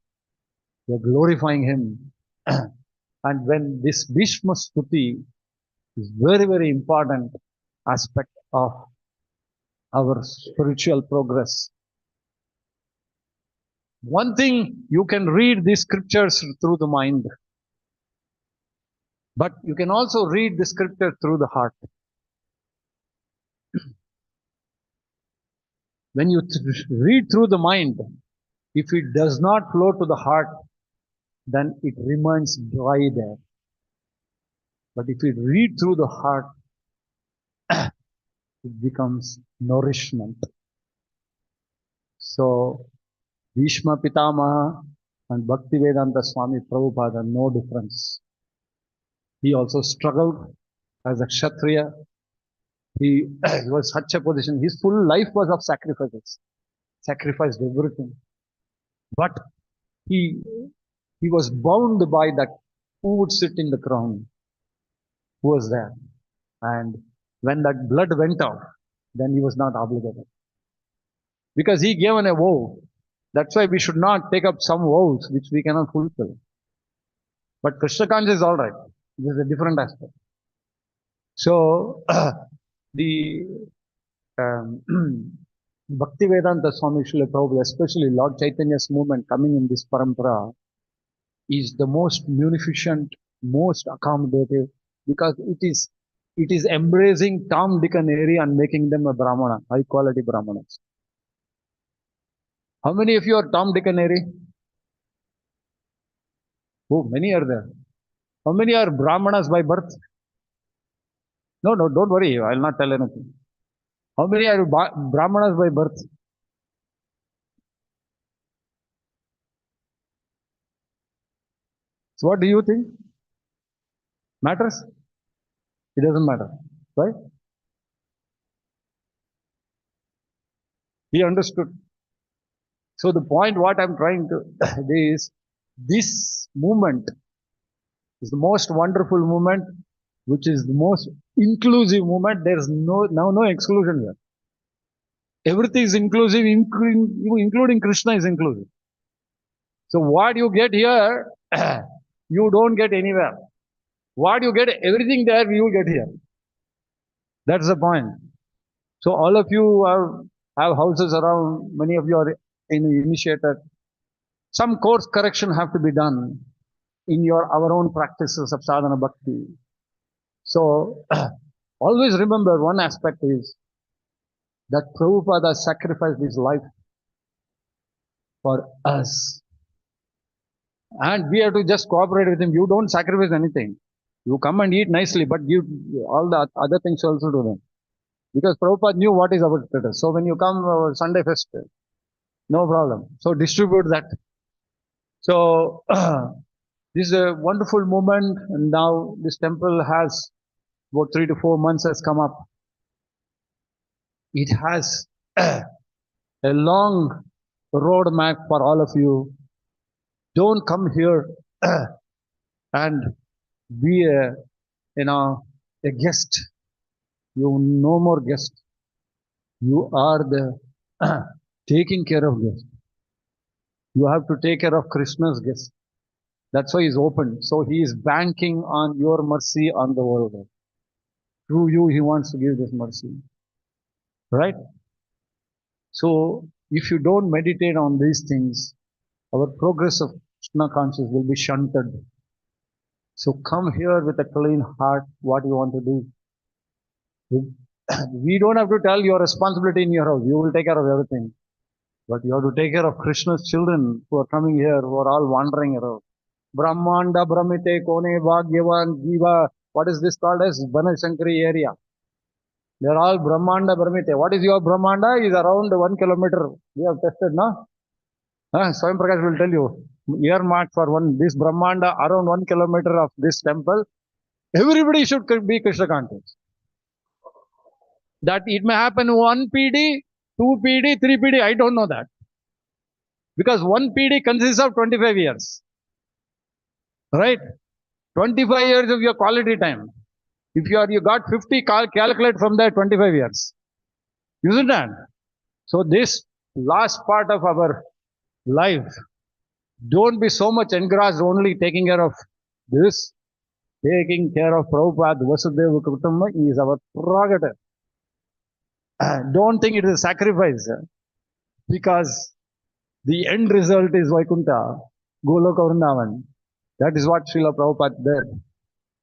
we are glorifying him. And when this Bhishma Stuti is very, very important aspect of our spiritual progress. One thing, you can read these scriptures through the mind, but you can also read the scripture through the heart. When you read through the mind, if it does not flow to the heart, then it remains dry there. But if you read through the heart, it becomes nourishment. So, Bhishma Pitamaha and Bhaktivedanta Swami Prabhupada, no difference. He also struggled as a Kshatriya. He was such a position. His full life was of sacrifices. Sacrificed everything. But he was bound by that who would sit in the crown, who was there. And when that blood went off, then he was not obligated. Because he gave a vow. That's why we should not take up some vows which we cannot fulfill. But Krishna conscious is all right. This is a different aspect. So, the Bhaktivedanta Swami Srila Prabhupada, especially Lord Chaitanya's movement coming in this parampara, is the most munificent, most accommodative, because it is embracing Tom, Dick and Harry and making them a Brahmana, high quality Brahmanas. How many of you are Tom, Dick and Harry? Oh, many are there. How many are Brahmanas by birth? No, don't worry. I'll not tell anything. How many are Brahmanas by birth? So what do you think? Matters? It doesn't matter. Right? He understood. So the point what I'm trying to is this movement is the most wonderful movement which is the most inclusive movement. There's no exclusion here. Everything is inclusive, including Krishna is inclusive. So what you get here, you don't get anywhere. What you get, everything there, you get here. That's the point. So all of you have houses around. Many of you are initiated. Some course correction have to be done in our own practices of sadhana bhakti. So always remember one aspect is that Prabhupada sacrificed his life for us. And we have to just cooperate with him. You don't sacrifice anything. You come and eat nicely, but give all the other things also to them. Because Prabhupada knew what is our status. So when you come Sunday fest, no problem. So distribute that. So this is a wonderful moment. And now this temple has about 3 to 4 months has come up. It has a long roadmap for all of you. Don't come here and be a guest. You no more guest. You are the taking care of guest. You have to take care of Krishna's guest. That's why he's open. So he is banking on your mercy on the world. Through you, he wants to give this mercy. Right? So if you don't meditate on these things, our progress of Krishna consciousness will be shunted. So come here with a clean heart, what you want to do. We don't have to tell your responsibility in your house. You will take care of everything. But you have to take care of Krishna's children who are coming here, who are all wandering around. Brahmanda Brahmite Kone Bhagyavan Jiva. What is this called as Banashankari area? They are all Brahmanda Brahmite. What is your Brahmanda? Is around 1 kilometer. We have tested, no? Swayam Prakash will tell you. Earmark for this Brahmanda around 1 kilometer of this temple. Everybody should be Krishna conscious. That it may happen 1 PD, 2 PD, 3 PD, I don't know that. Because 1 PD consists of 25 years. Right? 25 years of your quality time. If you got 50, calculate from there 25 years. Isn't that? So this last part of our life, don't be so much engrossed only taking care of this. Taking care of Prabhupada, Vasudeva Kutumba is our prerogative. Don't think it is a sacrifice, because the end result is Vaikuntha, Goloka Vrindavan. That is what Srila Prabhupada did.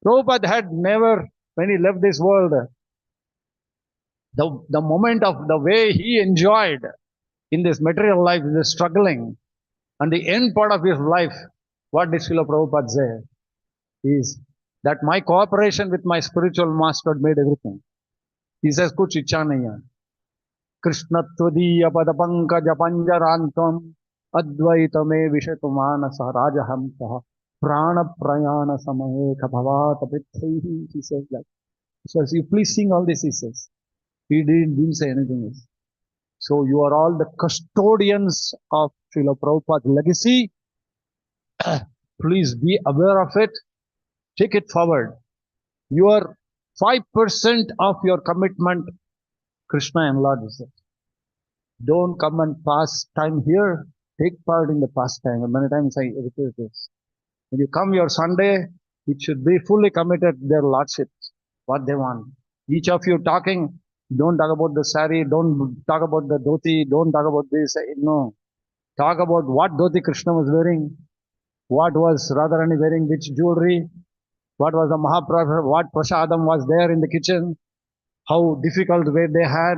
Prabhupada had never, when he left this world, the moment of the way he enjoyed in this material life, the struggling, and the end part of his life, what did Srila Prabhupada say? Is that my cooperation with my spiritual master made everything. He says, Kuch ichha nahi hai. Krishnattvadiya padapankaja panjarantam advaitame vishatumana saharajaham saha prana prayana samaheka bhavata prithihi. He says that. So you please sing all this, he says. He didn't say anything else. So you are all the custodians of Srila Prabhupada's legacy. Please be aware of it. Take it forward. Your 5% of your commitment, Krishna enlarges it. Don't come and pass time here. Take part in the pastime. And many times I repeat this. When you come your Sunday, it should be fully committed to their lordships, what they want. Each of you talking, don't talk about the sari, don't talk about the dhoti, don't talk about this. No. Talk about what dhoti Krishna was wearing, what was Radharani wearing, which jewelry, what was the Mahaprabhu, what prasadam was there in the kitchen, how difficult way they had.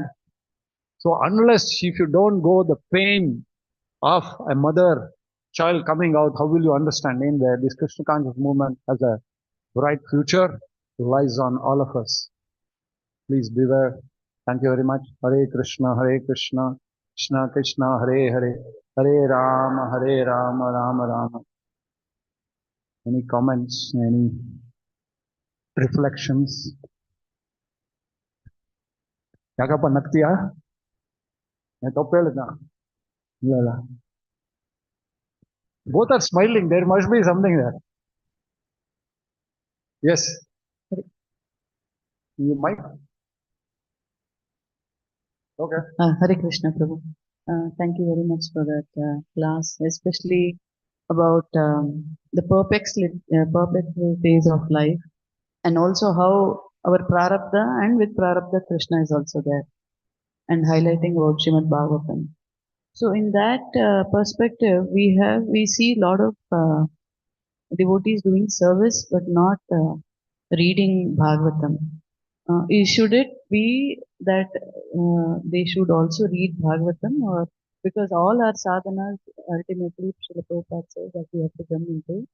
So unless if you don't go the pain of a mother, child coming out, how will you understand in there? This Krishna conscious movement has a bright future, lies on all of us. Please beware. Thank you very much. Hare Krishna, Krishna Krishna, Hare Hare, Hare Rama, Rama Rama. Any comments, any reflections? Yakapa Naktiya? Both are smiling. There must be something there. Yes. You might. Okay. Hare Krishna Prabhu. Thank you very much for that class, especially about the perpetual phase of life, and also how our prarabdha and with prarabdha Krishna is also there, and highlighting about Srimad Bhagavatam. So in that perspective, we see a lot of devotees doing service but not reading Bhagavatam. Should it be that they should also read Bhagavatam, or because all our sadhanas ultimately Srila Prabhupada says that we have to come into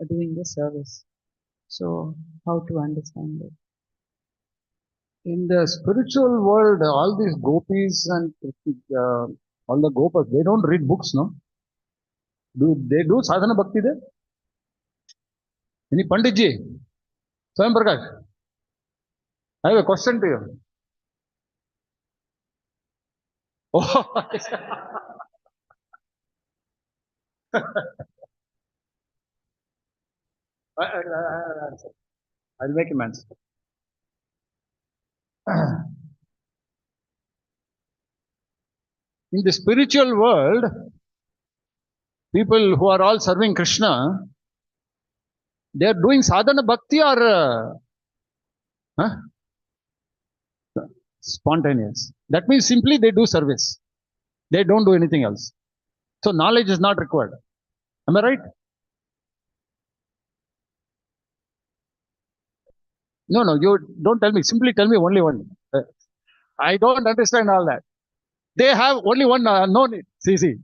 doing the service. So how to understand it? In the spiritual world, all these gopis and all the gopas, they don't read books, no? Do they do sadhana bhakti there? Any Panditji? Swayam Prakash? I have a question to you. Oh, I'll make him answer. In the spiritual world, people who are all serving Krishna, they are doing sadhana bhakti or huh? Spontaneous. That means simply they do service. They don't do anything else. So knowledge is not required. Am I right? No, no, you don't tell me. Simply tell me only one. I don't understand all that. They have only one no need. See.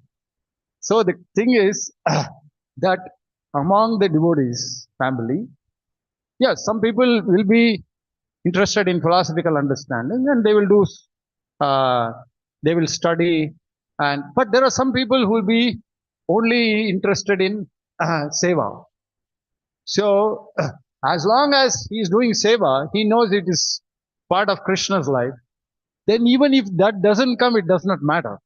So the thing is that among the devotees family, yes, some people will be interested in philosophical understanding and uh, they will study, and but there are some people who will be only interested in seva. So as long as he is doing seva, he knows it is part of Krishna's life. Then even if that doesn't come, it does not matter.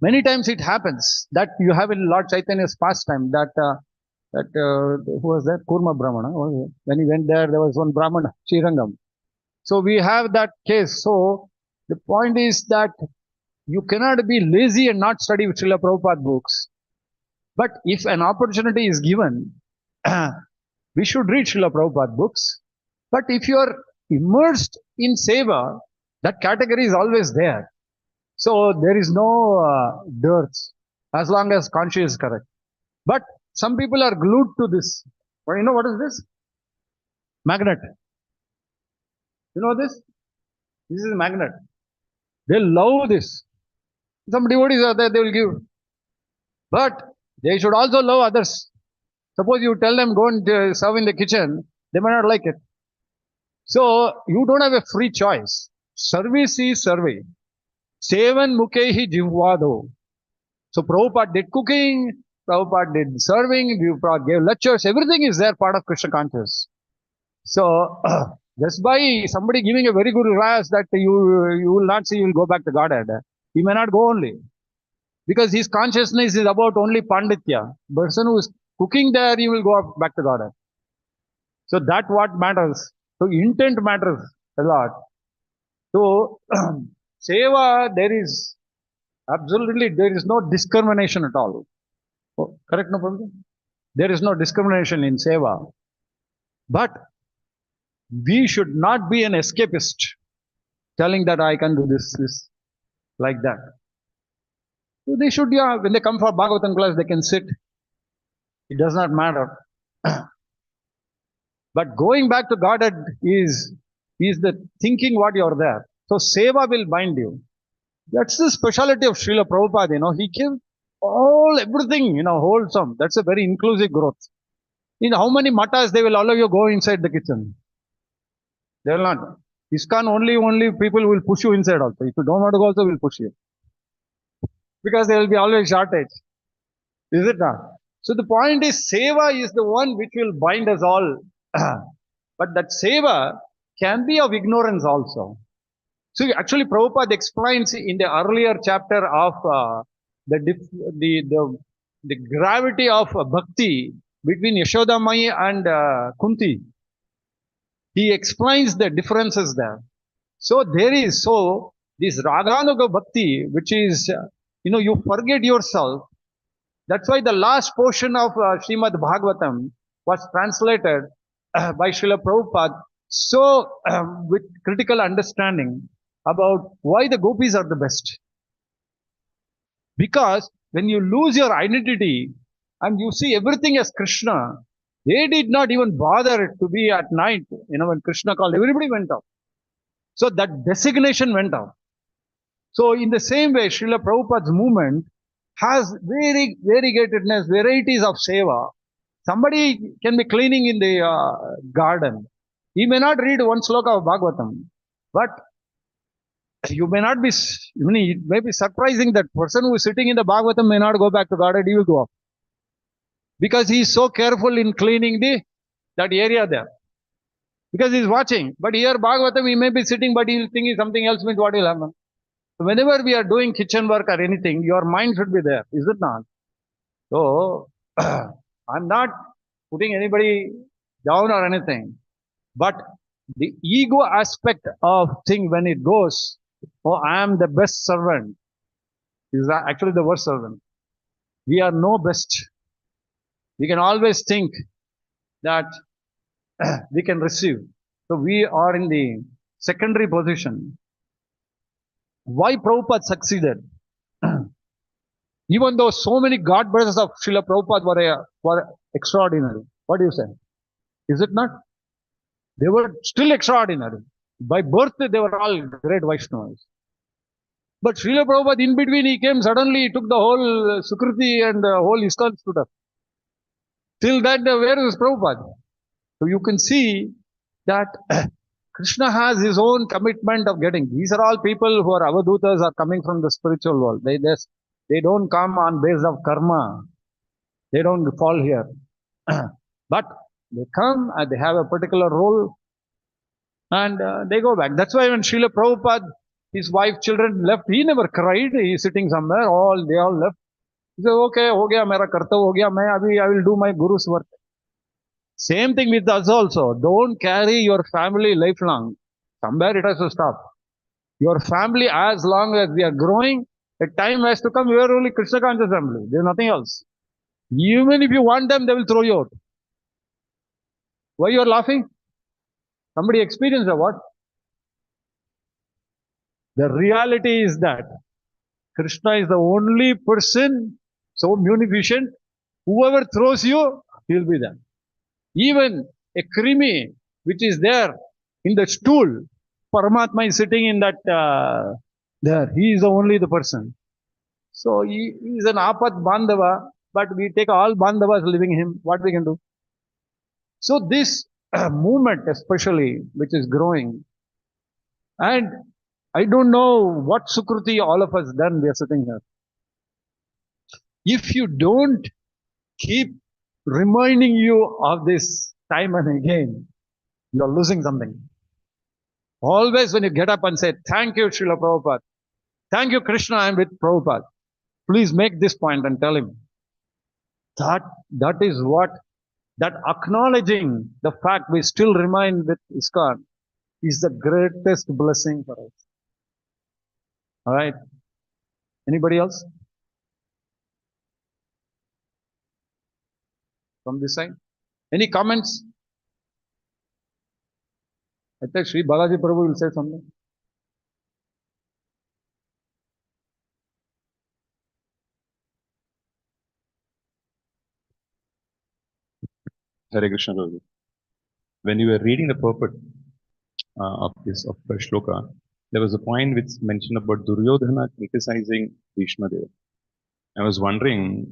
Many times it happens that you have in Lord Chaitanya's pastime who was that? Kurma Brahmana. When he went there, there was one Brahmana, Srirangam. So we have that case. So the point is that you cannot be lazy and not study Srila Prabhupada books. But if an opportunity is given, we should read Srila Prabhupada books. But if you are immersed in seva, that category is always there. So there is no dearth as long as conscience is correct. But some people are glued to this. Well, you know what is this? Magnet. You know this? This is a magnet. They love this. Some devotees are there, they will give. But they should also love others. Suppose you tell them go and serve in the kitchen, they may not like it. So you don't have a free choice. Service is survey. Sevan mukehi jivvado. So Prabhupada did cooking, Prabhupada did serving, Prabhupada gave lectures, everything is there part of Krishna consciousness. So just by somebody giving a very good class that you will not see, you will go back to Godhead. He may not go only. Because his consciousness is about only Panditya. Person who is cooking there, he will go back to Godhead. So that what matters. So intent matters a lot. So seva, there is no discrimination at all. Oh, correct, no problem? There is no discrimination in seva. But we should not be an escapist telling that I can do this, like that. So they should, yeah, when they come for Bhagavatam class, they can sit. It does not matter. But going back to Godhead is the thinking what you're there. So seva will bind you. That's the speciality of Srila Prabhupada, he gave everything, wholesome. That's a very inclusive growth. In how many matas they will allow you go inside the kitchen? They will not. ISKCON only people will push you inside also. If you don't want to go also, will push you. Because there will be always shortage. Is it not? So the point is, seva is the one which will bind us all. But that seva can be of ignorance also. So actually Prabhupada explains in the earlier chapter of the gravity of bhakti between Yashodamai and Kunti. He explains the differences there. So this Raganuga Bhakti, which is, you forget yourself. That's why the last portion of Srimad Bhagavatam was translated by Srila Prabhupada so with critical understanding about why the gopis are the best. Because when you lose your identity and you see everything as Krishna, they did not even bother to be at night, when Krishna called, everybody went out. So that designation went out. So in the same way, Srila Prabhupada's movement has very variegatedness, varieties of seva. Somebody can be cleaning in the garden. He may not read one sloka of Bhagavatam, but you may not be, it may be surprising that person who is sitting in the Bhagavatam may not go back to garden, he will go up. Because he is so careful in cleaning that area there. Because he is watching. But here Bhagavatam, he may be sitting, but he will think something else means what will happen. So whenever we are doing kitchen work or anything, your mind should be there, is it not? So, I'm not putting anybody down or anything, but the ego aspect of thing when it goes, I am the best servant, is actually the worst servant. We are no best. We can always think that we can receive. So we are in the secondary position. Why Prabhupada succeeded? Even though so many God brothers of Srila Prabhupada were extraordinary. What do you say? Is it not? They were still extraordinary. By birth, they were all great Vaishnavas. But Srila Prabhupada, in between, he came suddenly, he took the whole Sukriti and the whole ISKCON stood up. Till that, where is Prabhupada? So you can see that Krishna has his own commitment of getting. These are all people who are avadutas, are coming from the spiritual world. They don't come on base of karma. They don't fall here. But they come and they have a particular role and they go back. That's why when Srila Prabhupada, his wife, children left, he never cried. He is sitting somewhere, they all left. He said, okay, ho gaya, mera kartav ho gaya, I will do my guru's work. Same thing with us also. Don't carry your family lifelong. Somewhere it has to stop. Your family, as long as we are growing, a time has to come, we are only Krishna conscious family. There is nothing else. Even if you want them, they will throw you out. Why you are laughing? Somebody experienced a what? The reality is that Krishna is the only person so munificent. Whoever throws you, he will be there. Even a krimi which is there in the stool, Paramatma is sitting in that there. He is only the person. So he is an apat bandhava, but we take all bandhavas leaving him. What we can do? So this movement especially, which is growing, and I don't know what Sukruti all of us done, we are sitting here. If you don't keep reminding you of this time and again, you are losing something. Always when you get up and say, thank you, Srila Prabhupada. Thank you, Krishna, I am with Prabhupada. Please make this point and tell him. That is what, that acknowledging the fact we still remain with ISKCON is the greatest blessing for us. Alright. Anybody else? From this side? Any comments? I think Sri Balaji Prabhu will say something. Hare Krishna Prabhu. When you were reading the purport of the shloka, there was a point which mentioned about Duryodhana criticizing Bhishma Deva. I was wondering,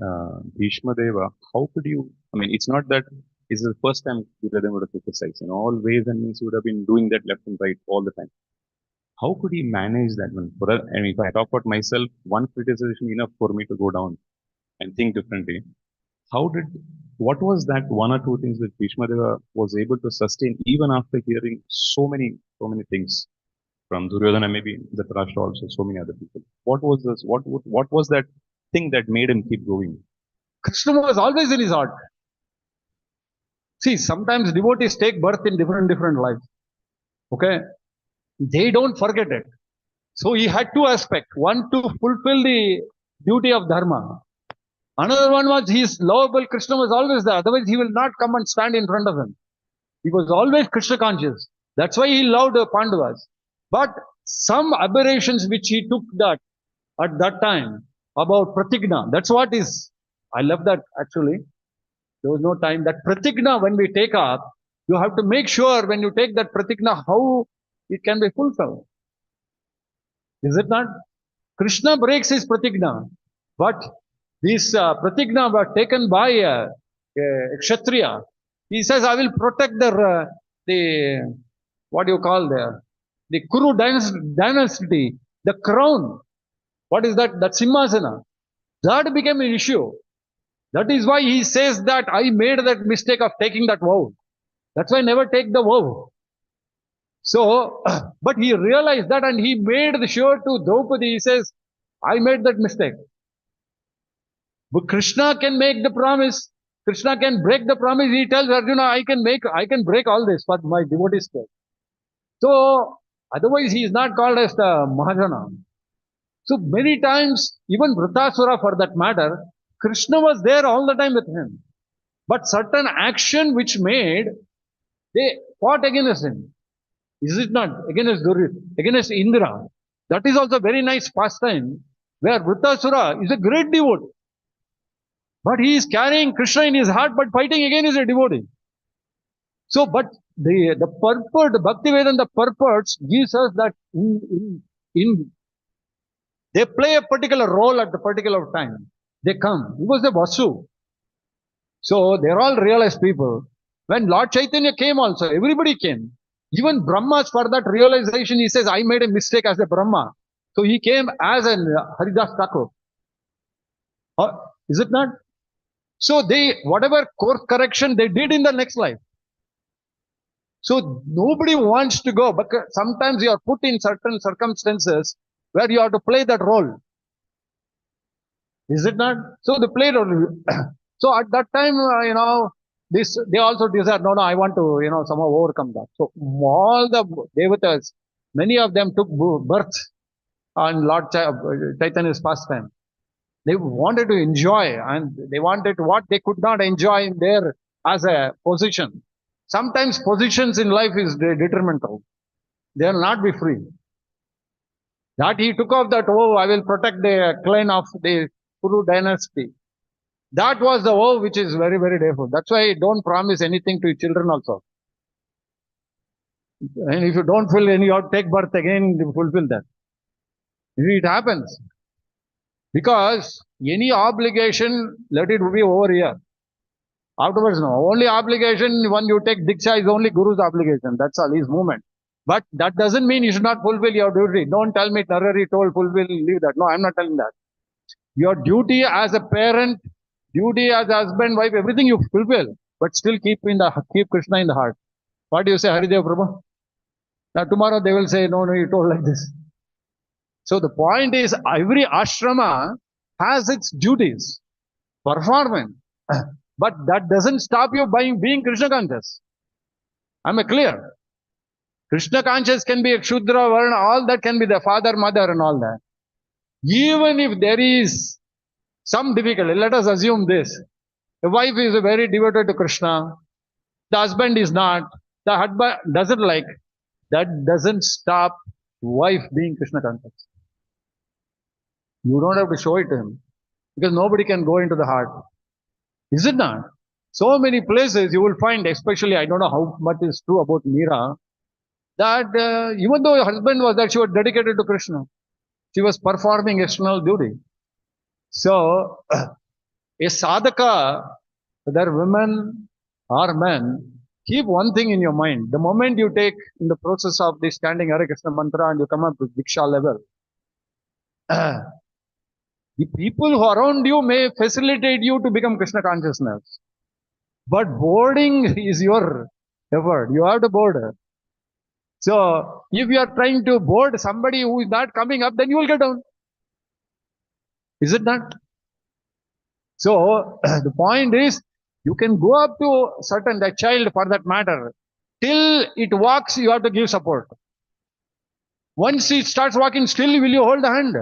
Bhishma Deva, how could you, it's not that it's the first time Duryodhana would have criticized. In all ways and means he would have been doing that left and right all the time. How could he manage that one? If I talk about myself, one criticization enough for me to go down and think differently. What was that one or two things that Bhishma Deva was able to sustain even after hearing so many things from Duryodhana, maybe Dhritarashtra also, so many other people? What was this? What was that thing that made him keep going? Krishna was always in his heart. See, sometimes devotees take birth in different lives. Okay, they don't forget it. So he had two aspects. One, to fulfill the duty of dharma. Another one was his lovable Krishna was always there. Otherwise, he will not come and stand in front of him. He was always Krishna conscious. That's why he loved the Pandavas. But some aberrations which he took that at that time about pratigna. That's what is. I love that actually. There was no time. That pratigna, when we take up, you have to make sure when you take that pratigna how it can be fulfilled. Is it not? Krishna breaks his pratigna, but these pratigna were taken by a kshatriya. He says, "I will protect the what do you call the Kuru dynasty, the crown. What is that? That simhasana. That became an issue. That is why he says that I made that mistake of taking that vow. That's why I never take the vow. So, but he realized that and he made the sure to Draupadi. He says, I made that mistake. But Krishna can make the promise. Krishna can break the promise. He tells Arjuna, I can break all this for my devotees' sake. So, otherwise he is not called as the Mahajana. So many times, even Vritasura for that matter, Krishna was there all the time with him. But certain action which made, they fought against him. Is it not? Against Indra. That is also very nice pastime where Vritasura is a great devotee. But he is carrying Krishna in his heart but fighting against a devotee. So, but the purport, Bhaktivedanta purports gives us that they play a particular role at the particular time. They come. He was the Vasu. So they're all realized people. When Lord Chaitanya came also, everybody came. Even Brahmas for that realization, he says, I made a mistake as a Brahma. So he came as a Haridas Thakur. Is it not? So they, whatever course correction they did in the next life. So nobody wants to go, but sometimes you are put in certain circumstances where you have to play that role. Is it not? So they played role. So at that time, they also decided, no, I want to, somehow overcome that. So all the devatas, many of them took birth on Lord Chaitanya's pastime. They wanted to enjoy and they wanted what they could not enjoy in there as a position. Sometimes positions in life is detrimental. They will not be free. That he took off that, I will protect the clan of the Kuru dynasty. That was the vow which is very, very difficult. That's why don't promise anything to your children also. And if you don't fulfill any, you have to take birth again to fulfill that. It happens. Because any obligation, let it be over here. Afterwards, no. Only obligation when you take Diksha is only Guru's obligation. That's all, his movement. But that doesn't mean you should not fulfill your duty. Don't tell me Narahari told fulfill, leave that. No, I'm not telling that. Your duty as a parent, duty as a husband, wife, everything you fulfill, but still keep Krishna in the heart. What do you say, Haridev Prabhu? Now tomorrow they will say, no, you told like this. So the point is, every ashrama has its duties, performance, but that doesn't stop you by being Krishna conscious. Am I clear? Krishna conscious can be a Kshudra, Varna, all that can be the father, mother and all that. Even if there is some difficulty, let us assume this. The wife is very devoted to Krishna. The husband is not. The husband doesn't like. That doesn't stop wife being Krishna conscious. You don't have to show it to him. Because nobody can go into the heart. Is it not? So many places you will find, especially, I don't know how much is true about Meera, that even though her husband was that, she was dedicated to Krishna. She was performing external duty. So, a sadhaka, whether women or men, keep one thing in your mind. The moment you take in the process of this standing Hare Krishna mantra and you come up with Diksha level, the people who are around you may facilitate you to become Krishna consciousness. But boarding is your effort. You have to board her. So, if you are trying to board somebody who is not coming up, then you will get down. Is it not? So, the point is, you can go up to certain, the child for that matter, Till it walks, you have to give support. Once it starts walking, still will you hold the hand?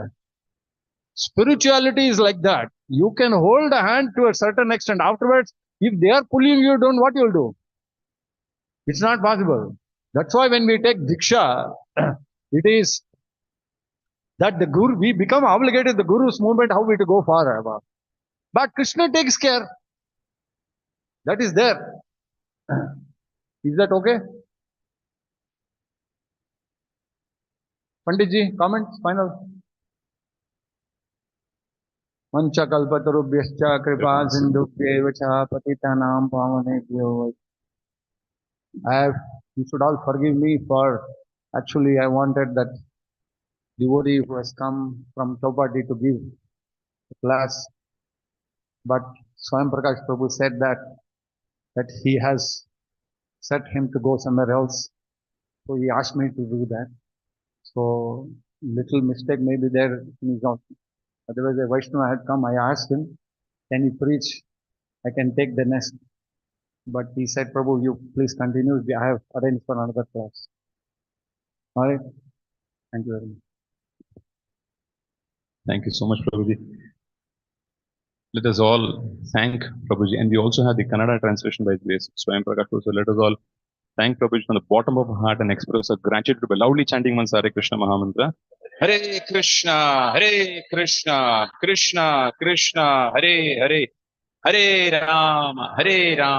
Spirituality is like that. You can hold a hand to a certain extent. Afterwards, if they are pulling you down, what you'll do? It's not possible. That's why when we take Diksha, it is that the Guru, we become obligated the Guru's movement, how we to go far. But Krishna takes care. That is there. Is that okay? Panditji, comments, final. Mancha kalpatarubhyascha kripa sindhubhyev cha patitanam pavanebhyo. You should all forgive me for, actually I wanted that devotee who has come from Chowpatty to give a class, but Swayam Prakash Prabhu said that he has set him to go somewhere else. So he asked me to do that. So little mistake may be there in his office. Otherwise a Vaishnava had come, I asked him, can you preach? I can take the next. But he said, Prabhu, you please continue. I have arranged for another class. Alright. Thank you very much. Thank you so much, Prabhuji. Let us all thank Prabhuji. And we also have the Kannada translation by grace, Swayam Prakash. So let us all thank Prabhuji from the bottom of our heart and express our gratitude by loudly chanting once Hare Krishna Mahamantra. Hare Krishna, Krishna Krishna, Hare Hare, Hare Rama, Hare Rama.